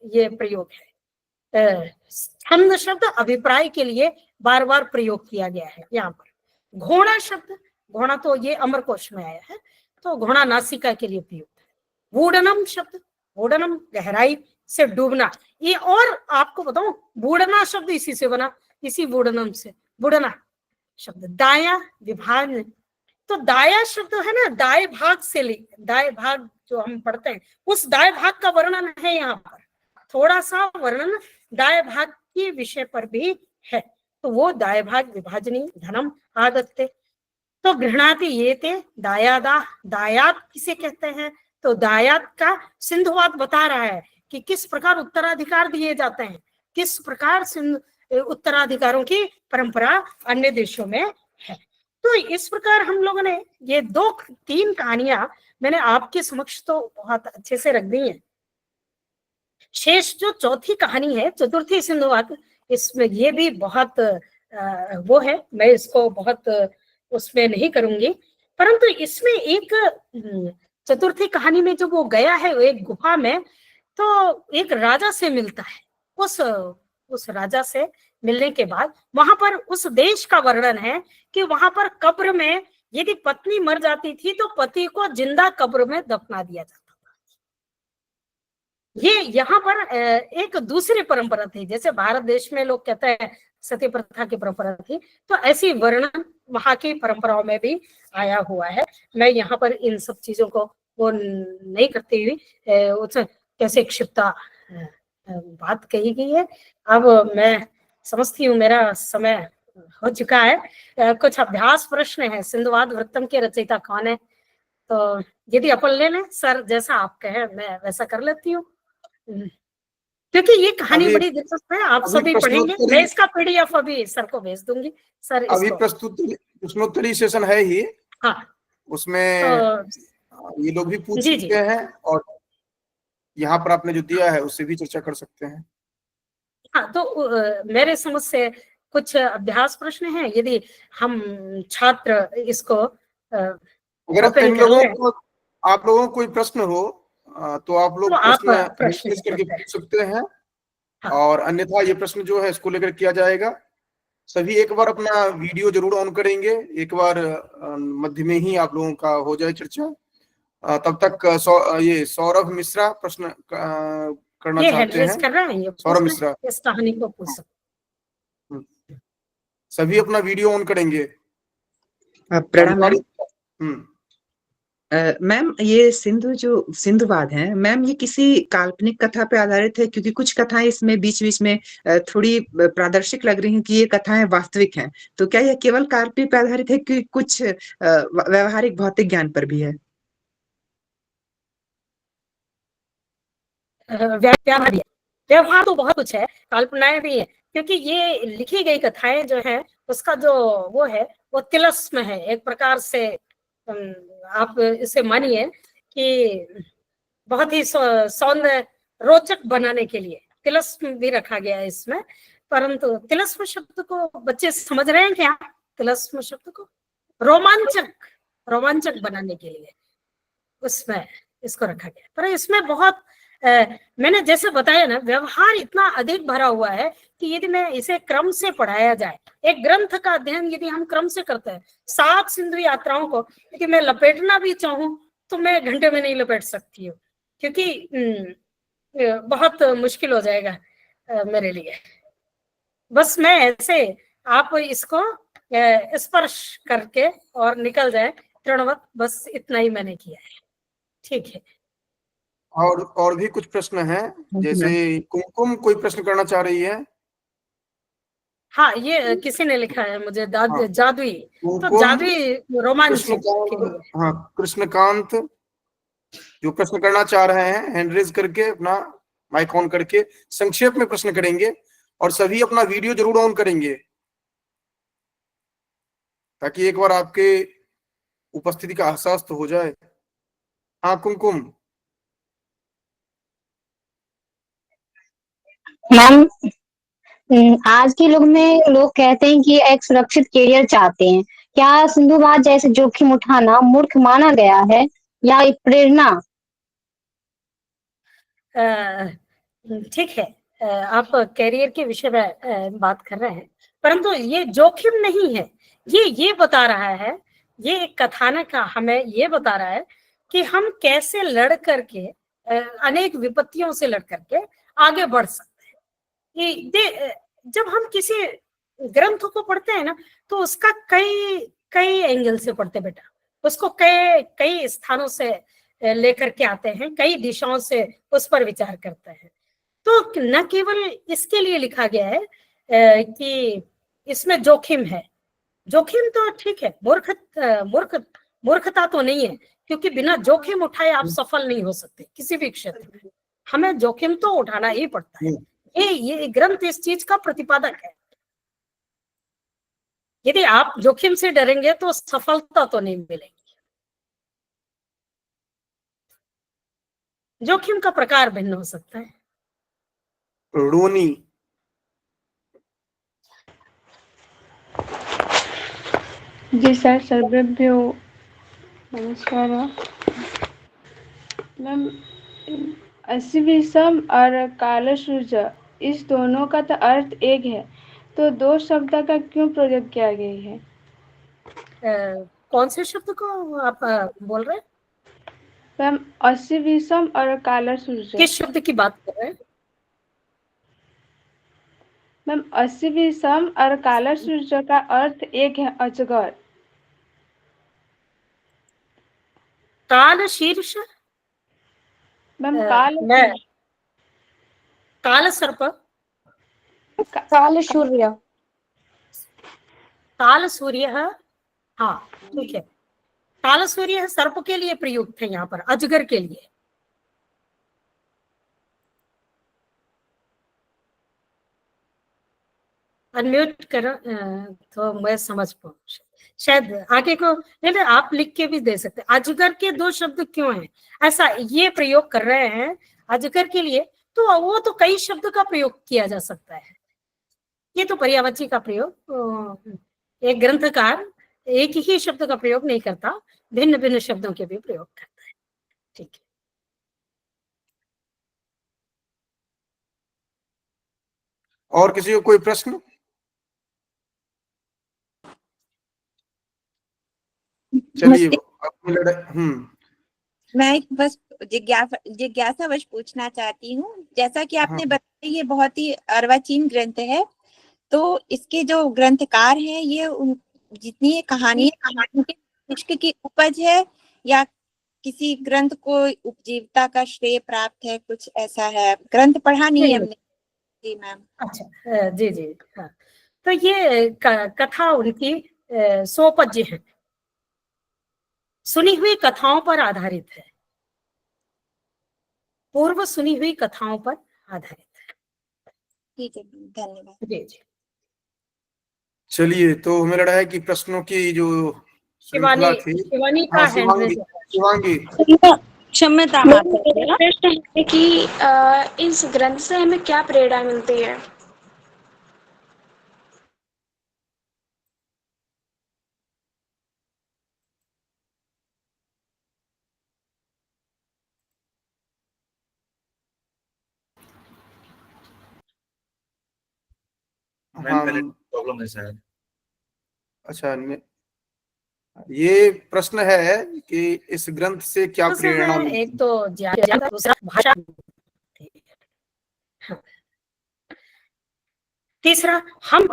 ये प्रयोग है। छंद शब्द अभिप्राय के लिए बार बार प्रयोग किया गया है यहाँ पर। घोड़ा शब्द, घोड़ा तो ये अमरकोश में आया है, तो घोड़ा नासिका के लिए प्रयुक्त है। वूडनम शब्द, वूडनम गहराई से डूबना, ये और आपको बताऊं, बूढ़ना शब्द इसी से बना, इसी वूडनम से, बुढ़ना शब्द। दाया विभाग, तो दाया शब्द है ना, दाएं भाग से दाएं भाग जो हम पढ़ते हैं, उस दाएं भाग का वर्णन है यहाँ पर। थोड़ा सा वर्णन दाएं भाग के विषय पर भी है, तो वो दाएं भाग विभाजनी धनम आदत्ते। तो गृहणाति ये थे दायादा, दायात किसे कहते हैं, तो दायात का सिंधुवाद बता रहा है कि किस प्रकार उत्तराधिकार दिए जाते हैं, किस प्रकार उत्तराधिकारों की परंपरा अन्य देशों में है। तो इस प्रकार हम लोगों ने ये 2-3 कहानियां मैंने आपके समक्ष तो बहुत अच्छे से रख दी हैं। शेष जो चौथी कहानी है चतुर्थी सिंधुवाद, इसमें ये भी बहुत वो है, मैं इसको बहुत उसमें नहीं करूंगी, परंतु इसमें एक चतुर्थी कहानी में जो वो गया है एक गुफा में, तो एक राजा से मिलता है। उस राजा से मिलने के बाद वहां पर उस देश का वर्णन है कि वहां पर कब्र में यदि पत्नी मर जाती थी तो पति को जिंदा कब्र में दफना दिया जाता था। ये यहाँ पर एक दूसरी परंपरा थी, जैसे भारत देश में लोग कहते हैं सती प्रथा की परंपरा थी, तो ऐसी वर्णन वहां की परंपराओं में भी आया हुआ है। मैं यहाँ पर इन सब चीजों को वो नहीं करती हुई कैसे क्षिप्ता बात कही गई है। अब मैं समझती हूँ मेरा समय हो चुका है। कुछ अभ्यास प्रश्न है, सिंधुवाद वृत्तम के रचयिता कौन है, तो यदि अपन ले लें सर, जैसा आप कहें मैं वैसा कर लेती हूँ, क्योंकि ये कहानी बड़ी दिलचस्प है। आप सभी पढ़ेंगे, मैं इसका पीडीएफ अभी सर को भेज दूंगी। सर अभी प्रश्नोत्तरी सेशन है ही, हाँ, उसमें तो ये लोग भी पूछ सकते हैं, और यहाँ पर आपने जो दिया है उससे भी चर्चा कर सकते हैं। हाँ, तो मेरे समझ से कुछ अभ्यास प्रश्न हैं, यदि हम छात्र इसको अगर आप लोगों को कोई प्रश्न हो तो आप लोग प्रश्न करके पूछ सकते हैं। हाँ। और अन्यथा ये प्रश्न जो है इसको लेकर किया जाएगा। सभी एक बार अपना वीडियो जरूर ऑन करेंगे, एक बार मध्य में ही आप लोगों का हो जाए चर्चा। तब तक ये सौरभ मिश्रा प्रश्न करना चाहते हैं। सौरभ मिश्रा इस कहानी को पूछ सकते, सभी अपना वीडियो ऑन करेंगे। प्रणाम मैम, ये सिंधुवाद है मैम, ये किसी काल्पनिक कथा पे आधारित है? क्योंकि कुछ कथाएं इसमें बीच बीच में थोड़ी प्रादर्शिक लग रही हैं कि ये कथाएं वास्तविक हैं, तो क्या यह केवल काल्पनिक पे आधारित है कि कुछ व्यवहारिक भौतिक ज्ञान पर भी है? व्यवहार तो बहुत कुछ है, कल्पनाएं भी है, क्योंकि ये लिखी गई कथाएं जो है उसका जो वो है वो तिलस्म है एक प्रकार से। आप इसे मानिए कि बहुत ही सौंदर्य रोचक बनाने के लिए तिलस्म भी रखा गया है इसमें। परंतु तिलस्म शब्द को बच्चे समझ रहे हैं क्या? तिलस्म शब्द को रोमांचक बनाने के लिए उसमें इसको रखा गया। पर इसमें बहुत मैंने जैसे बताया ना, व्यवहार इतना अधिक भरा हुआ है कि यदि मैं इसे क्रम से पढ़ाया जाए, एक ग्रंथ का अध्ययन यदि हम क्रम से करते हैं, 7 सिंधु यात्राओं को यदि मैं लपेटना भी चाहूं तो मैं घंटे में नहीं लपेट सकती हूँ, क्योंकि बहुत मुश्किल हो जाएगा मेरे लिए। बस मैं ऐसे आप इसको स्पर्श करके और निकल जाए तृणवत, बस इतना ही मैंने किया है। ठीक है, और भी कुछ प्रश्न हैं, जैसे कुमकुम कोई प्रश्न करना चाह रही है। हाँ, ये किसी ने लिखा है मुझे, जादुई, तो जादुई रोमांच। हाँ, कृष्णकांत जो प्रश्न करना चाह रहे हैं हैंड रेज करके अपना माइक ऑन करके संक्षेप में प्रश्न करेंगे, और सभी अपना वीडियो जरूर ऑन करेंगे ताकि एक बार आपके उपस्थिति का एहसास तो हो जाए। हाँ कुमकुम। आज के लोग में लोग कहते हैं कि एक सुरक्षित करियर चाहते हैं। क्या सिंधुवाद जैसे जोखिम उठाना मूर्ख माना गया है या एक प्रेरणा? ठीक है, आप कैरियर के विषय में बात कर रहे हैं, परंतु ये जोखिम नहीं है। ये बता रहा है, ये एक कथानक हमें ये बता रहा है कि हम कैसे लड़ करके अनेक विपत्तियों से लड़ करके आगे बढ़ सकते हैं। जब हम किसी ग्रंथ को पढ़ते हैं ना, तो उसका कई एंगल से पढ़ते बेटा, उसको कई स्थानों से लेकर के आते हैं, कई दिशाओं से उस पर विचार करते हैं। तो न केवल इसके लिए लिखा गया है कि इसमें जोखिम है। जोखिम तो ठीक है, मूर्खता तो नहीं है, क्योंकि बिना जोखिम उठाए आप सफल नहीं हो सकते किसी भी क्षेत्र में। हमें जोखिम तो उठाना ही पड़ता है। ये ग्रंथ इस चीज का प्रतिपादक है। यदि आप जोखिम से डरेंगे तो सफलता तो नहीं मिलेगी। जोखिम का प्रकार भिन्न हो सकता है। रोनी। जी सर, सर्वेभ्यो नमस्कार। मैम, अश्विसम और कालसूर्य इस दोनों का तो अर्थ एक है, तो दो शब्द का क्यों प्रयोग किया गया है? कौन से शब्द को आप बोल रहे हैं? मैम, अश्विसम और कालसूर्य। किस शब्द की बात कर रहे हैं? मैम, अश्विसम और कालसूर्य का अर्थ एक है, अजगर। काल शीर्ष मैम, काल सर्प, काल सूर्य। काल सूर्य है। हाँ ठीक है, काल सूर्य सर्प के लिए प्रयुक्त है, यहाँ पर अजगर के लिए। अनम्यूट करो तो मैं समझ पाऊँ। शायद आगे को नहीं, आप लिख के भी दे सकते। अजगर के दो शब्द क्यों हैं, ऐसा ये प्रयोग कर रहे हैं अजगर के लिए, तो वो तो कई शब्द का प्रयोग किया जा सकता है। ये तो पर्यायवाची का प्रयोग, एक ग्रंथकार एक ही शब्द का प्रयोग नहीं करता, भिन्न भिन्न शब्दों के भी प्रयोग करता है। ठीक है, और किसी को कोई प्रश्न? चलिए अपनी लड़ाई। मैं बस जिज्ञासावश पूछना चाहती हूँ, जैसा कि आपने बताया ये बहुत ही अर्वाचीन ग्रंथ है, तो इसके जो ग्रंथकार हैं ये जितनी ये कहानी के इश्क की उपज है या किसी ग्रंथ को उपजीविका का श्रेय प्राप्त है, कुछ ऐसा है? ग्रंथ पढ़ा नहीं है हमने। जी मैम। अच्छा, जी हाँ, तो ये कथा उनकी सोपज्य है, सुनी हुई कथाओं पर आधारित है, पूर्व सुनी हुई कथाओं पर आधारित है। ठीक है, धन्यवाद। जी जी। चलिए, तो हमें लड़ा है कि प्रश्नों की जो श्रृंखला थी। शिवानी का शिवांगी। क्षम्यता मेरा प्रश्न है कि इस ग्रंथ से हमें क्या प्रेरणा मिलती है? प्रॉब्लम है शायद। अच्छा, ये प्रश्न है कि इस ग्रंथ से क्या प्रेरणा मिलती है? एक तो दूसरा भाषा, तीसरा हम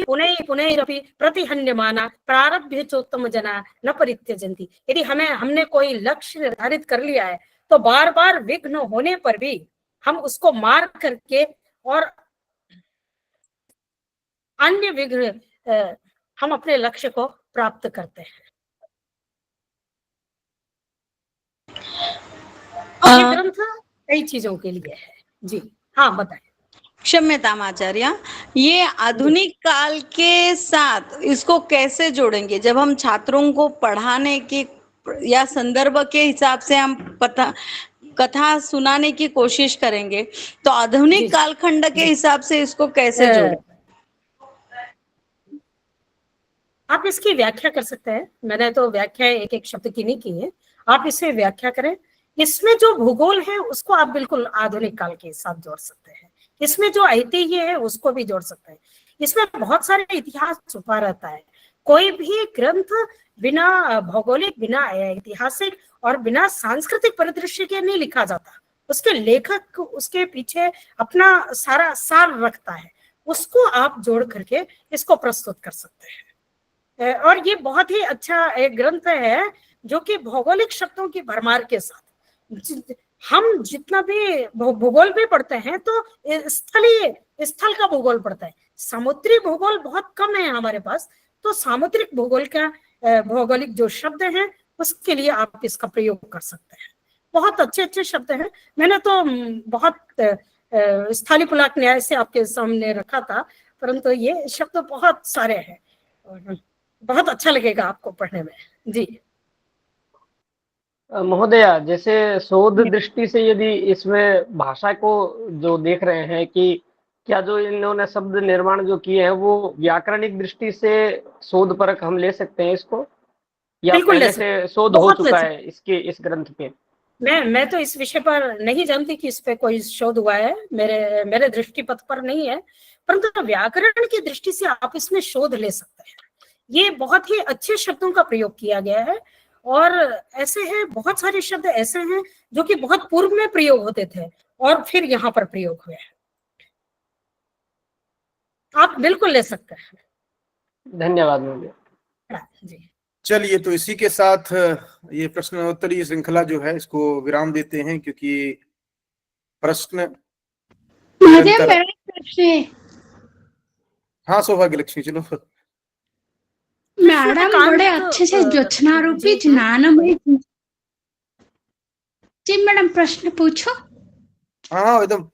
पुनैरपि प्रतिहन्यमाना प्रारभ्य चोत्तम जना न परित्यजन्ति। यदि हमने कोई लक्ष्य निर्धारित कर लिया है तो बार बार विघ्न होने पर भी हम उसको मार करके और अन्य विघ्न हम अपने लक्ष्य को प्राप्त करते हैं। ये ग्रंथ कई चीजों के लिए है। जी हाँ, बताएं। क्षम्यताम आचार्य, ये आधुनिक काल के साथ इसको कैसे जोड़ेंगे? जब हम छात्रों को पढ़ाने के या संदर्भ के हिसाब से हम कथा सुनाने की कोशिश करेंगे, तो आधुनिक कालखंड के हिसाब से इसको कैसे जोड़ें? आप इसकी व्याख्या कर सकते हैं। मैंने तो व्याख्या एक एक शब्द की नहीं की है, आप इसे व्याख्या करें। इसमें जो भूगोल है उसको आप बिल्कुल आधुनिक काल के साथ जोड़ सकते हैं, इसमें जो ऐतिह्य है उसको भी जोड़ सकते हैं। इसमें बहुत सारे इतिहास छुपा रहता है। कोई भी ग्रंथ बिना भौगोलिक, बिना ऐतिहासिक और बिना सांस्कृतिक परिदृश्य के नहीं लिखा जाता। उसके लेखक उसके पीछे अपना सारा सार रखता है, उसको आप जोड़ करके इसको प्रस्तुत कर सकते हैं। और ये बहुत ही अच्छा एक ग्रंथ है जो कि भौगोलिक शब्दों की भरमार के साथ, हम जितना भी भूगोल भी पढ़ते हैं तो स्थल का भूगोल पढ़ता है, समुद्री भूगोल बहुत कम है हमारे पास। तो सामुद्रिक भूगोल का भौगोलिक जो शब्द हैं उसके लिए आप इसका प्रयोग कर सकते हैं। बहुत अच्छे अच्छे शब्द हैं। मैंने तो बहुत स्थली पुलाक न्याय से आपके सामने रखा था, परंतु ये शब्द बहुत सारे हैं और बहुत अच्छा लगेगा आपको पढ़ने में। जी महोदया, जैसे शोध दृष्टि से यदि इसमें भाषा को जो देख रहे हैं कि क्या जो इन्होंने शब्द निर्माण जो किए हैं वो व्याकरणिक दृष्टि से शोध परक हम ले सकते हैं इसको, या पहले से शोध हो चुका है इसके इस ग्रंथ पे? मैं तो इस विषय पर नहीं जानती कि इस पे कोई शोध हुआ है, मेरे दृष्टिपथ पर नहीं है, परंतु व्याकरण की दृष्टि से आप इसमें शोध ले सकते हैं। ये बहुत ही अच्छे शब्दों का प्रयोग किया गया है और ऐसे हैं बहुत सारे शब्द ऐसे हैं जो कि बहुत पूर्व में प्रयोग होते थे और फिर यहाँ पर प्रयोग हुए हैं। आप बिल्कुल ले सकते हैं। धन्यवाद मुझे। जी चलिए, तो इसी के साथ ये प्रश्नोत्तरी श्रृंखला जो है इसको विराम देते हैं, क्योंकि प्रश्न हाँ सौभाग्य लक्ष्मी, चलो। मैडम बड़े अच्छे से ज्योत्सना रूपी ज्ञानमय। जी मैडम, प्रश्न पूछो। हाँ एकदम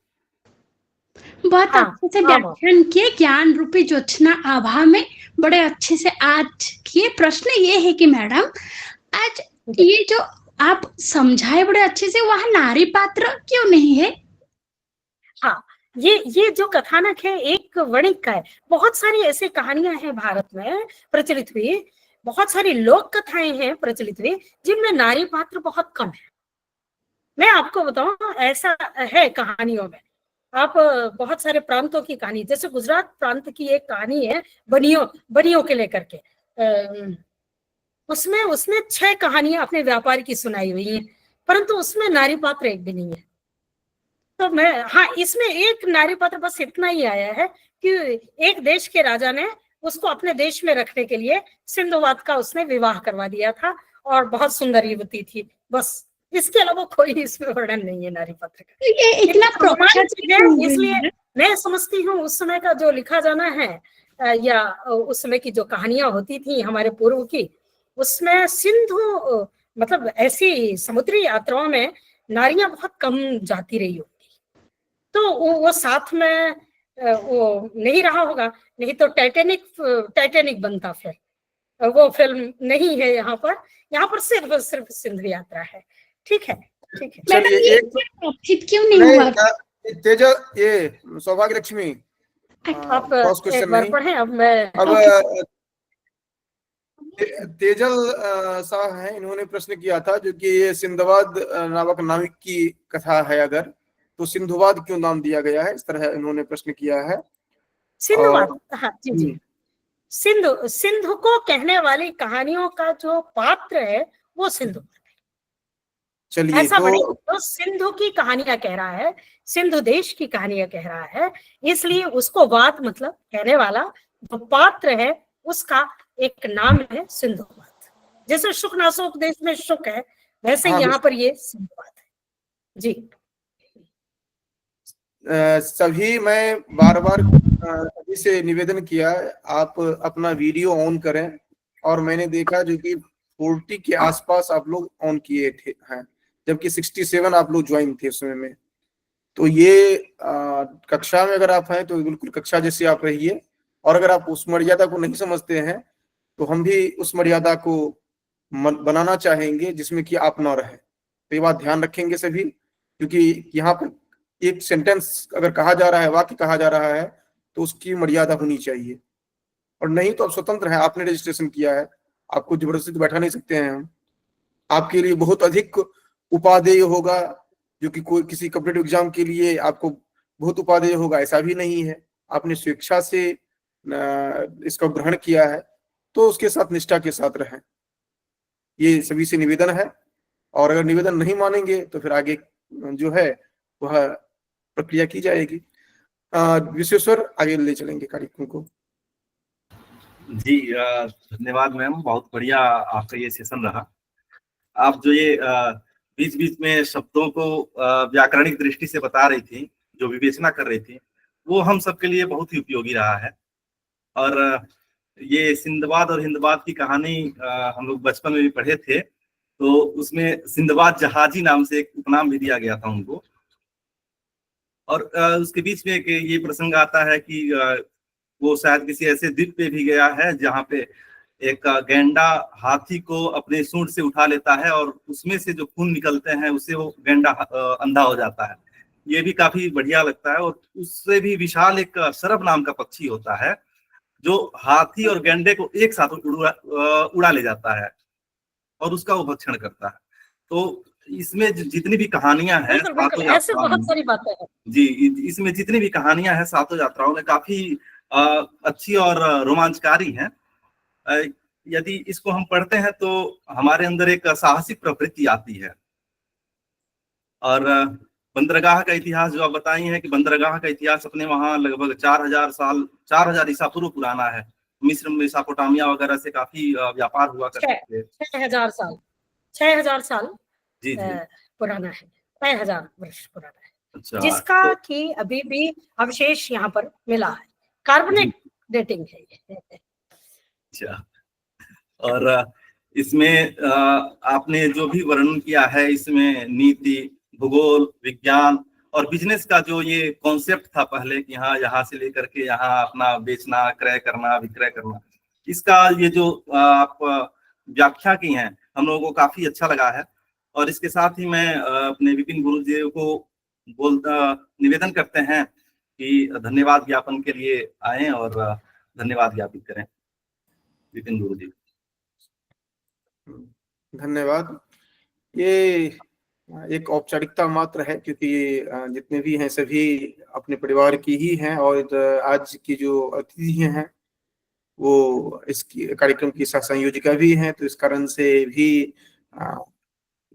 बहुत अच्छे से व्याख्यान किए, ज्ञान रूपी ज्योत्सना आभा में बड़े अच्छे से आज किए। प्रश्न ये है कि मैडम, आज ये जो आप समझाए बड़े अच्छे से, वहाँ नारी पात्र क्यों नहीं है? हाँ, ये जो कथानक है एक वणिक का है। बहुत सारी ऐसी कहानियां हैं भारत में प्रचलित हुई, बहुत सारी लोक कथाएं हैं प्रचलित हुई जिनमें नारी पात्र बहुत कम है। मैं आपको बताऊं, ऐसा है कहानियों में। आप बहुत सारे प्रांतों की कहानी, जैसे गुजरात प्रांत की एक कहानी है बनियों के लेकर के, उसमें 6 कहानियां अपने व्यापार की सुनाई हुई हैं, परंतु उसमें नारी पात्र एक भी नहीं है। तो हाँ, इसमें एक नारी पात्र बस इतना ही आया है कि एक देश के राजा ने उसको अपने देश में रखने के लिए सिंधुवाद का उसने विवाह करवा दिया था और बहुत सुंदर युवती थी, बस। इसके अलावा कोई इसमें वर्णन नहीं है नारी पात्र का। ये इतना इसलिए मैं समझती हूँ उस समय का जो लिखा जाना है या उस समय की जो कहानियां होती थी हमारे पूर्व की, उसमें सिंधु मतलब ऐसी समुद्री यात्राओं में नारियां बहुत कम जाती रही होगी, तो वो साथ में वो नहीं रहा होगा, नहीं तो टाइटैनिक बनता। फिर वो फिल्म नहीं है यहाँ पर सिर्फ सिंधु यात्रा है। ठीक है। चलिए, एक क्यों नहीं हुआ? तेजल, ये सौभाग्य लक्ष्मी, आप एक बार पढ़ें। अब तेजल शाह हैं, इन्होंने प्रश्न किया था जो कि ये सिंधुवाद नामक नाविक की कथा है, अगर तो सिंधुवाद क्यों नाम दिया गया है, इस तरह इन्होंने प्रश्न किया है। सिंधुवाद, हाँ जी। सिंधु को कहने वाली कहानियों का जो पात्र है वो सिंधु। चलिए, ऐसा तो सिंधु की कहानियां कह रहा है, सिंधु देश की कहानियां कह रहा है, इसलिए उसको वाद मतलब कहने वाला जो पात्र है उसका एक नाम है सिंधुवाद। जैसे शुकनाशोक देश में शुक है, वैसे यहाँ पर ये सिंधुवाद है। जी सभी मैं बार बार सभी से निवेदन किया, आप अपना वीडियो ऑन करें, और मैंने देखा जो कि 40 के आसपास आप लोग ऑन किए थे हैं, जबकि 67 आप लोग ज्वाइन थे उस समय में। तो ये कक्षा में अगर आप हैं तो बिल्कुल कक्षा जैसे आप रहिए, और अगर आप उस मर्यादा को नहीं समझते हैं तो हम भी उस मर्यादा को बनाना चाहेंगे जिसमें कि आप ना रहे। तो ये बात ध्यान रखेंगे सभी। क्योंकि यहाँ पर एक सेंटेंस अगर कहा जा रहा है, वाक्य कहा जा रहा है, तो उसकी मर्यादा होनी चाहिए। और नहीं तो आप स्वतंत्र हैं, आपने रजिस्ट्रेशन किया है, आपको जबरदस्ती तो बैठा नहीं सकते हैं हम। आपके लिए बहुत अधिक उपादेय होगा, जो कि कोई किसी कॉम्पिटिटिव एग्जाम के लिए आपको बहुत उपादेय होगा, ऐसा भी नहीं है। आपने स्वेच्छा से इसका ग्रहण किया है, तो उसके साथ निष्ठा के साथ रहें, ये सभी से निवेदन है। और अगर निवेदन नहीं मानेंगे तो फिर आगे जो है वह प्रक्रिया की जाएगी। विश्वेश्वर आगे ले चलेंगे कार्यक्रम को। जी धन्यवाद मैम, बहुत बढ़िया आपका ये सेशन रहा। आप जो ये बीच बीच में शब्दों को व्याकरणिक दृष्टि से बता रही थी, जो विवेचना कर रही थी, वो हम सबके लिए बहुत ही उपयोगी रहा है। और ये सिंदबाद और हिंदबाद की कहानी हम लोग बचपन में भी पढ़े थे, तो उसमें सिंदबाद जहाजी नाम से एक उपनाम भी दिया गया था उनको। और उसके बीच में एक ये प्रसंग आता है कि वो शायद किसी ऐसे द्वीप पे भी गया है जहाँ पे एक गैंडा हाथी को अपने सूंड से उठा लेता है और उसमें से जो खून निकलते हैं उससे वो गैंडा अंधा हो जाता है। ये भी काफी बढ़िया लगता है। और उससे भी विशाल एक सरब नाम का पक्षी होता है जो हाथी और गैंडे को एक साथ उड़ा ले जाता है और उसका वो भक्षण करता है। तो इसमें जितनी भी कहानियां हैं, ऐसे बहुत सारी बातें हैं जी, इसमें जितनी भी कहानियां हैं सातों यात्राओं में काफी अच्छी और रोमांचकारी हैं। यदि इसको हम पढ़ते हैं तो हमारे अंदर एक साहसिक प्रवृत्ति आती है। और बंदरगाह का इतिहास जो आप बताई है कि बंदरगाह का इतिहास अपने वहाँ लगभग 4000 ईसा पूर्व पुराना है। मिस्र, मेसोपोटामिया वगैरह से काफी व्यापार हुआ करते थे। 6000 साल जी जी पुराना है, 6000 वर्ष पुराना है। अच्छा, जिसका कि अभी भी अवशेष यहाँ पर मिला है, कार्बनेट डेटिंग है ये। अच्छा, और इसमें आपने जो भी वर्णन किया है, इसमें नीति, भूगोल, विज्ञान और बिजनेस का जो ये कॉन्सेप्ट था पहले कि यहाँ से लेकर के यहाँ अपना बेचना, क्रय करना, विक्रय करना, इसका ये जो आप व्याख्या की हैं हम लोगों को काफी अच्छा लगा है। और इसके साथ ही मैं अपने विपिन गुरु जी को निवेदन करते हैं कि धन्यवाद ज्ञापन के लिए आए और धन्यवाद ज्ञापित करें विपिन गुरु जी। धन्यवाद। ये एक औपचारिकता मात्र है, क्योंकि ये जितने भी हैं सभी अपने परिवार की ही हैं और आज की जो अतिथि हैं वो इस कार्यक्रम की सह संयोजिका भी हैं, तो इस कारण से भी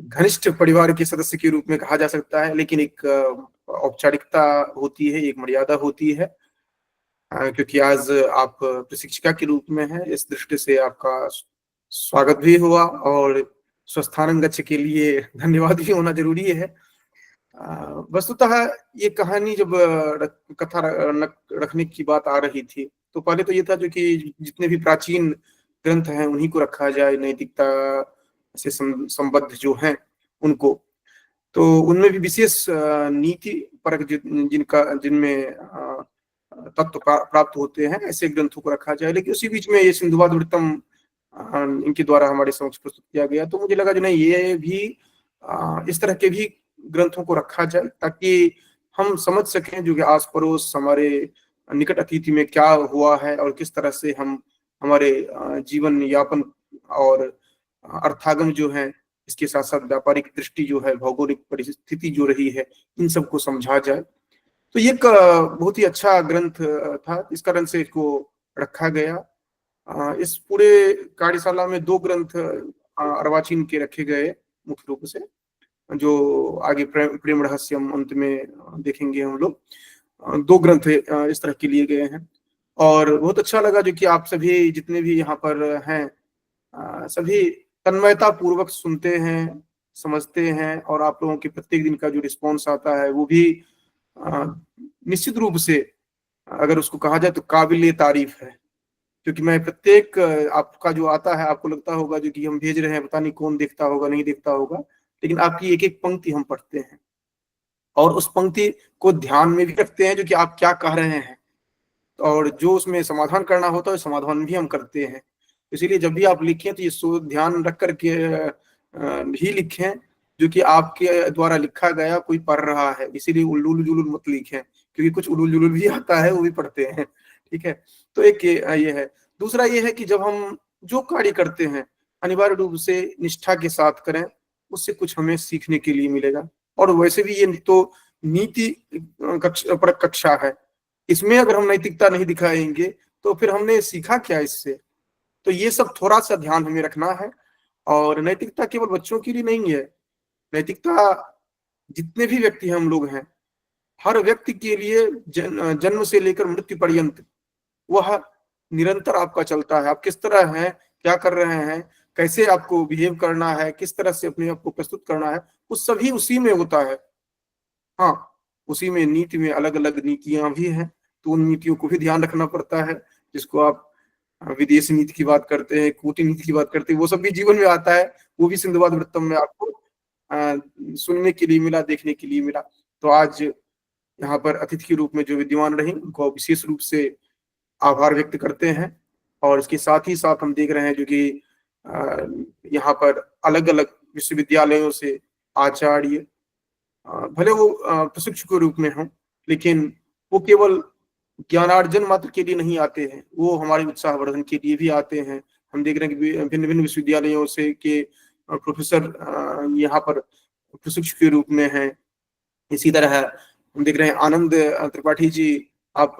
घनिष्ठ परिवार के सदस्य के रूप में कहा जा सकता है। लेकिन एक औपचारिकता होती है, एक मर्यादा होती है, क्योंकि आज आप प्रशिक्षिका के रूप में हैं, इस दृष्टि से आपका स्वागत भी हुआ और स्वस्थानं गच्छ के लिए धन्यवाद भी होना जरूरी है। वस्तुतः ये कहानी जब कथा रखने की बात आ रही थी तो पहले तो ये था जो कि जितने भी प्राचीन ग्रंथ हैं उन्हीं को रखा जाए, नैतिकता से संबद्ध जो हैं उनको। तो उनमें भी विशेष नीति परक जिनमें तत्व प्राप्त होते हैं ऐसे ग्रंथों को रखा जाए। लेकिन उसी बीच में ये सिंधुवाद वृत्तम इनके द्वारा हमारे समक्ष प्रस्तुत किया गया, तो मुझे लगा जो नहीं, ये भी इस तरह के भी ग्रंथों को रखा जाए ताकि हम समझ सकें जो कि आस पड़ोस हमारे निकट अतीत में क्या हुआ है और किस तरह से हम हमारे जीवन यापन और अर्थागम जो है, इसके साथ साथ व्यापारिक दृष्टि जो है, भौगोलिक परिस्थिति जो रही है, इन सबको समझा जाए। तो ये एक बहुत ही अच्छा ग्रंथ था, इस कारण से इसको रखा गया। इस पूरे कार्यशाला में 2 ग्रंथ अर्वाचीन के रखे गए मुख्य रूप से, जो आगे प्रेम रहस्यम अंत में देखेंगे हम लोग। 2 ग्रंथ इस तरह के लिए गए हैं और बहुत अच्छा लगा जो कि आप सभी जितने भी यहाँ पर हैं सभी तन्मयता पूर्वक सुनते हैं, समझते हैं और आप लोगों के प्रत्येक दिन का जो रिस्पॉन्स आता है वो भी निश्चित रूप से अगर उसको कहा जाए तो काबिल तारीफ है। क्योंकि मैं प्रत्येक आपका जो आता है आपको लगता होगा जो कि हम भेज रहे हैं पता नहीं कौन देखता होगा, नहीं देखता होगा, लेकिन आपकी एक एक पंक्ति हम पढ़ते हैं और उस पंक्ति को ध्यान में भी रखते हैं जो कि आप क्या कह रहे हैं और जो उसमें समाधान करना होता है समाधान भी हम करते हैं। इसीलिए जब भी आप लिखें तो ये ध्यान रख करके ही लिखें जो कि आपके द्वारा लिखा गया कोई पढ़ रहा है, इसीलिए उलूल जुलूल मत लिखें, क्योंकि कुछ उलूल जुलूल भी आता है, वो भी पढ़ते हैं। ठीक है, तो एक ये है। दूसरा ये है कि जब हम जो कार्य करते हैं अनिवार्य रूप से निष्ठा के साथ करें, उससे कुछ हमें सीखने के लिए मिलेगा। और वैसे भी ये तो नीति कक्षा है, इसमें अगर हम नैतिकता नहीं दिखाएंगे तो फिर हमने सीखा क्या इससे? तो ये सब थोड़ा सा ध्यान हमें रखना है। और नैतिकता केवल बच्चों के लिए नहीं है, नैतिकता जितने भी व्यक्ति हम लोग हैं, हर व्यक्ति के लिए जन्म से लेकर मृत्यु पर्यंत वह निरंतर आपका चलता है। आप किस तरह हैं, क्या कर रहे हैं, कैसे आपको बिहेव करना है, किस तरह से अपने आप को प्रस्तुत करना है, वो सभी उसी में होता है। हाँ, उसी में नीति में अलग अलग नीतियां भी हैं, तो उन नीतियों को भी ध्यान रखना पड़ता है। जिसको आप विदेश नीति की बात करते हैं, कूटनीति की बात करते हैं, वो सब भी जीवन में आता है। वो भी सिंधुवाद वृत्तम में आपको सुनने के लिए मिला, देखने के लिए मिला। तो आज यहाँ पर अतिथि के रूप में जो विद्यमान रही, उनको विशेष रूप से आभार व्यक्त करते हैं। और इसके साथ ही साथ हम देख रहे हैं जो कि यहाँ पर अलग अलग विश्वविद्यालयों से आचार्य, भले वो प्रशिक्षक के रूप में हों, लेकिन वो केवल ज्ञानार्जन मात्र के लिए नहीं आते हैं, वो हमारे उत्साहवर्धन के लिए भी आते हैं। हम देख रहे हैं कि भिन्न भिन्न विश्वविद्यालयों से के प्रोफेसर यहाँ पर प्रशिक्षक के रूप में हैं। इसी तरह हम देख रहे हैं आनंद त्रिपाठी जी, आप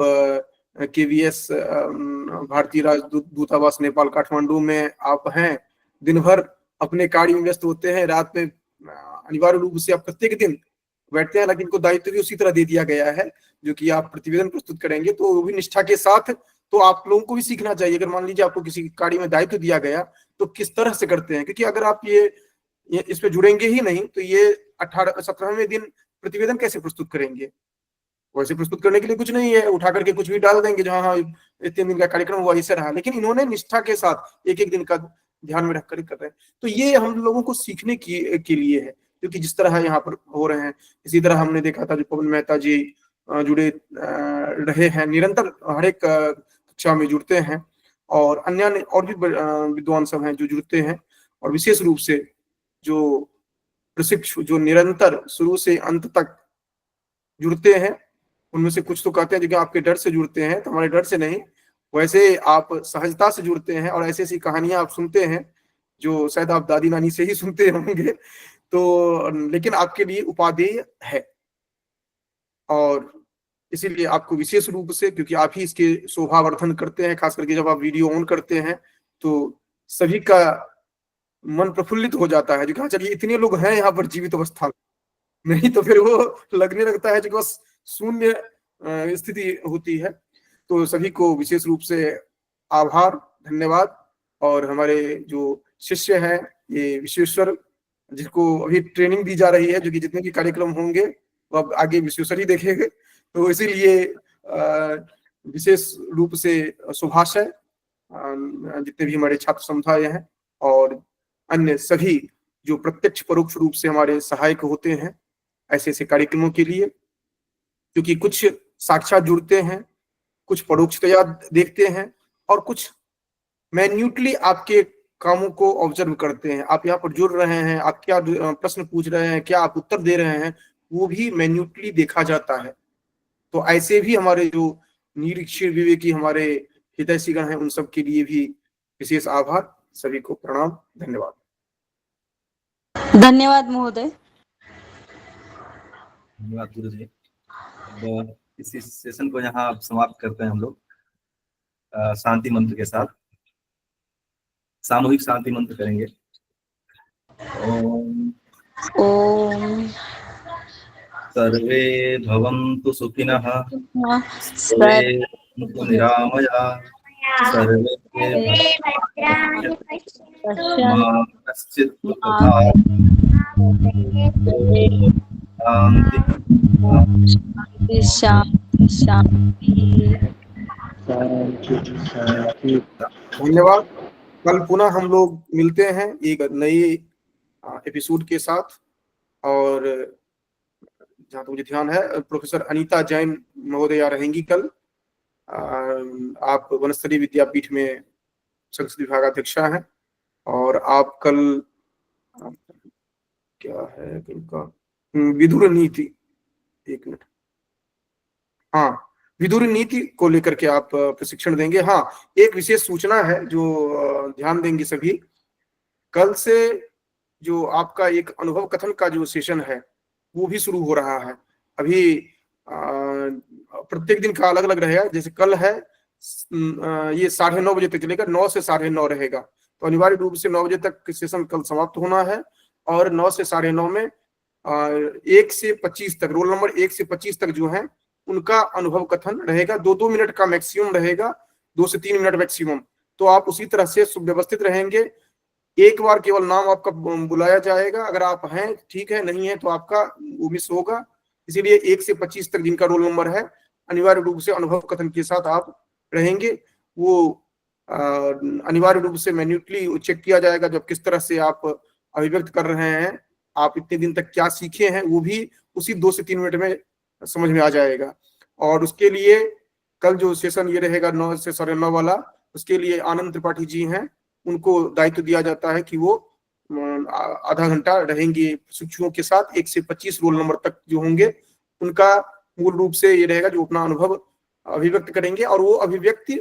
KVS भारतीय राजदूतावास नेपाल काठमांडू में आप हैं, दिन भर अपने कार्य में व्यस्त होते हैं, रात में अनिवार्य रूप से आप प्रत्येक दिन बैठते हैं, लेकिन इनको दायित्व भी उसी तरह दे दिया गया है जो कि आप प्रतिवेदन प्रस्तुत करेंगे, तो वो भी निष्ठा के साथ। तो आप लोगों को भी सीखना चाहिए, अगर मान लीजिए आपको किसी कार्य में दायित्व दिया गया तो किस तरह से करते हैं, क्योंकि अगर आप ये इस पे जुड़ेंगे ही नहीं तो ये 17वें दिन प्रतिवेदन कैसे प्रस्तुत करेंगे? वैसे प्रस्तुत करने के लिए कुछ नहीं है, उठा करके कुछ भी डाल देंगे, जहाँ हाँ इतने दिन का कार्यक्रम हुआ ऐसे रहा। लेकिन इन्होंने निष्ठा के साथ एक एक दिन का ध्यान में रखकर कर रहे हैं, तो ये हम लोगों को सीखने के लिए है, क्योंकि जिस तरह यहाँ पर हो रहे हैं। इसी तरह हमने देखा था जो पवन मेहता जी जुड़े रहे हैं, निरंतर हर एक कक्षा में जुड़ते हैं, और अन्य और भी विद्वान सब हैं जो जुड़ते हैं। और विशेष रूप से जो प्रशिक्षु जो निरंतर शुरू से अंत तक जुड़ते हैं, उनमें से कुछ तो कहते हैं कि आपके डर से जुड़ते हैं, तो हमारे डर से नहीं, वैसे आप सहजता से जुड़ते हैं। और ऐसी ऐसी कहानियां आप सुनते हैं जो शायद आप दादी नानी से ही सुनते होंगे, तो लेकिन आपके लिए उपादेय है। और इसीलिए आपको विशेष रूप से, क्योंकि आप ही इसके शोभावर्धन करते हैं, खास करके जब आप वीडियो ऑन करते हैं तो सभी का मन प्रफुल्लित हो जाता है, जो कहा चलिए इतने लोग हैं यहाँ पर जीवित अवस्था में, नहीं तो फिर वो लगने लगता है कि बस शून्य स्थिति होती है। तो सभी को विशेष रूप से आभार, धन्यवाद। और हमारे जो शिष्य हैं, ये विश्वेश्वर, जिसको अभी ट्रेनिंग दी जा रही है, जो कि जितने भी कार्यक्रम होंगे वो अब आगे विश्वेश्वर ही देखेंगे, तो इसीलिए विशेष रूप से शुभाशय जितने भी हमारे छात्र समुदाय हैं और अन्य सभी जो प्रत्यक्ष परोक्ष रूप से हमारे सहायक होते हैं ऐसे ऐसे कार्यक्रमों के लिए, क्योंकि कुछ साक्षात जुड़ते हैं, कुछ परोक्षतया देखते हैं, और कुछ मैन्यूटली आपके कामों को ऑब्जर्व करते हैं। आप यहाँ पर जुड़ रहे हैं, आप क्या प्रश्न पूछ रहे हैं, क्या आप उत्तर दे रहे हैं, वो भी मैन्यूटली देखा जाता है। तो ऐसे भी हमारे जो निरीक्षण विवेकी हमारे हितैषीगण हैं, उन सब के लिए भी विशेष आभार। सभी को प्रणाम, धन्यवाद। धन्यवाद महोदय। धन्यवाद गुरु जी। अब इसी सेशन को यहाँ समाप्त करते हैं हम लोग शांति मंत्र के साथ। सामूहिक शांति मंत्र करेंगे। ओम ओम सर्वे भवन्तु सुखिनः, सर्वे भवन्तु निरामयाः, सर्वे मा कश्चित् दुःखभाग् शान्ति शान्ति। धन्यवाद। कल पुनः हम लोग मिलते हैं एक नए एपिसोड के साथ। और जहाँ तक मुझे ध्यान है, प्रोफेसर अनीता जैन महोदया रहेंगी कल। आप वनस्थली विद्यापीठ में संस्कृत विभागाध्यक्षा हैं, और आप कल क्या है कल का, विदुर नीति, एक मिनट, हाँ विदुर नीति को लेकर के आप प्रशिक्षण देंगे। हाँ, एक विशेष सूचना है जो ध्यान देंगे सभी, कल से जो आपका एक अनुभव कथन का जो सेशन है वो भी शुरू हो रहा है। अभी प्रत्येक दिन का अलग अलग रहेगा, जैसे कल है ये 9:30 बजे तक चलेगा, 9 से 9:30 रहेगा, तो अनिवार्य रूप से 9 बजे तक सेशन कल समाप्त होना है। और 9 से 9:30 में 1 से 25 तक, रोल नंबर 1 से 25 तक जो है उनका अनुभव कथन रहेगा। 2-2 मिनट का मैक्सिमम रहेगा, 2 से 3 मिनट मैक्सिमम। तो आप उसी तरह से सुव्यवस्थित रहेंगे। एक बार केवल नाम आपका बुलाया जाएगा, अगर आप हैं ठीक है, नहीं है तो आपका वो मिस होगा। इसीलिए 1 से 25 तक जिनका रोल नंबर है अनिवार्य रूप से अनुभव कथन के साथ आप रहेंगे। वो अनिवार्य रूप से मैन्युअली चेक किया जाएगा, जब किस तरह से आप अभिव्यक्त कर रहे हैं, आप इतने दिन तक क्या सीखे हैं, वो भी उसी 2 से 3 मिनट में समझ में आ जाएगा। और उसके लिए कल जो सेशन ये रहेगा 9 से 9:30 वाला, उसके लिए आनंद त्रिपाठी जी हैं, उनको दायित्व दिया जाता है कि वो आधा घंटा रहेंगे शिक्षुओं के साथ। 1 से 25 रोल नंबर तक जो होंगे उनका मूल रूप से ये रहेगा जो अपना अनुभव अभिव्यक्त करेंगे, और वो अभिव्यक्ति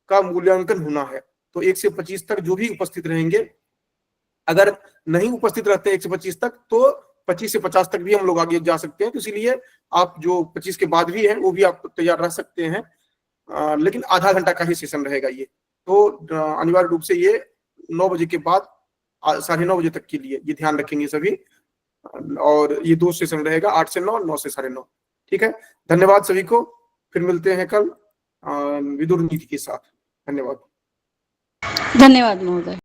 का मूल्यांकन होना है। तो 1 से 25 तक जो भी उपस्थित रहेंगे, अगर नहीं उपस्थित रहते 1 से 25 तक, तो 25 से 50 तक भी हम लोग आगे जा सकते हैं। तो इसीलिए आप जो 25 के बाद भी हैं वो भी आप तैयार रह सकते हैं, लेकिन आधा घंटा का ही सेशन रहेगा ये। तो अनिवार्य रूप से ये 9 बजे के बाद 9:30 बजे तक के लिए ये ध्यान रखेंगे सभी। और ये 2 सेशन रहेगा, 8 से 9, 9 से 9:30। ठीक है, धन्यवाद सभी को। फिर मिलते हैं कल विदुर नीति के साथ। धन्यवाद। धन्यवाद महोदय।